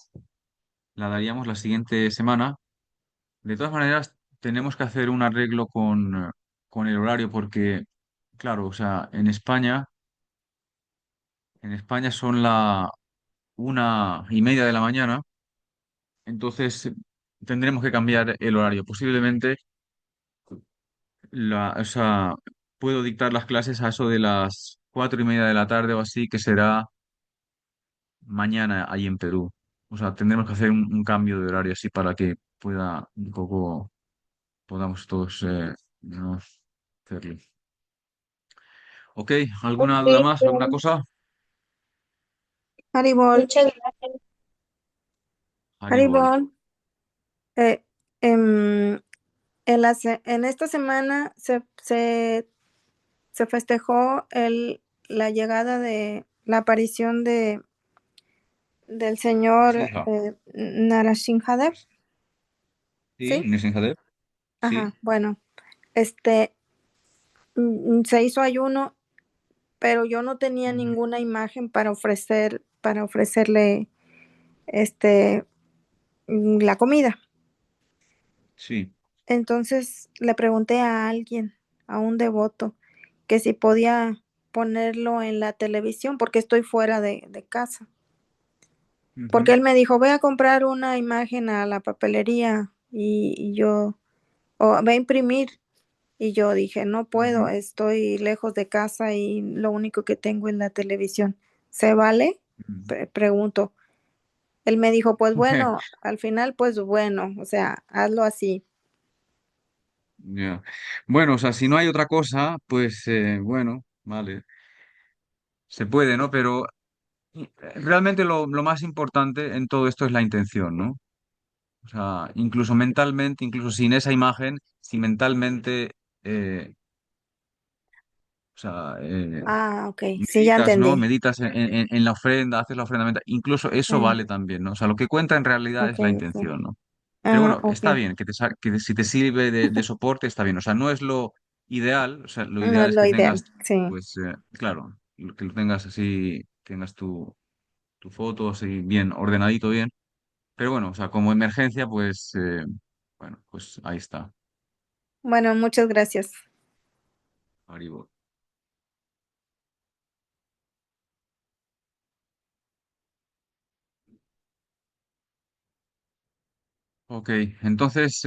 daríamos la siguiente semana. De todas maneras, tenemos que hacer un arreglo con el horario porque, claro, o sea, en España son la 1:30 de la mañana, entonces tendremos que cambiar el horario. Posiblemente, o sea, puedo dictar las clases a eso de las 4:30 de la tarde o así, que será mañana ahí en Perú. O sea, tendremos que hacer un cambio de horario así para que pueda un poco, podamos todos ¿no? hacerlo. Ok, ¿alguna duda Sí, más? ¿Alguna cosa? Haribol, muchas gracias. Haribol. Haribol, eh, em, en esta semana se festejó la llegada de la aparición del señor Sliha. Narasimhadev, Sí, ¿sí? Nissenhadev. Ajá, Sí. bueno, este se hizo ayuno, pero yo no tenía Ujú. ninguna imagen para ofrecerle este la comida. Sí. Entonces le pregunté a alguien, a un devoto, que si podía ponerlo en la televisión porque estoy fuera de casa. Porque Ujú. él me dijo, voy a comprar una imagen a la papelería y yo, o ve a imprimir. Y yo dije, no puedo, Ujú. estoy lejos de casa y lo único que tengo es la televisión. ¿Se vale? Ujú. Pregunto. Él me dijo, pues bueno, al final, pues bueno, o sea, hazlo así. Ya. Bueno, o sea, si no hay otra cosa, pues bueno, vale, se puede, ¿no? Pero realmente lo más importante en todo esto es la intención, ¿no? O sea, incluso mentalmente, incluso sin esa imagen, si mentalmente, o sea, Ah, ok, sí, ya meditas, ¿no? entendí. Meditas en la ofrenda, haces la ofrenda mental, incluso eso Mm, vale también, ¿no? O sea, lo que cuenta en realidad ok, es la ok. intención, ¿no? Pero Ah, bueno, ok. está bien, que si te sirve de soporte, está bien. O sea, no es lo ideal, o sea, lo No ideal es es lo que ideal, tengas, sí. pues, claro, que lo tengas así, tengas tu foto así bien ordenadito, bien. Pero bueno, o sea, como emergencia, pues, bueno, pues ahí está. Bueno, muchas gracias. Arriba. Ok, entonces,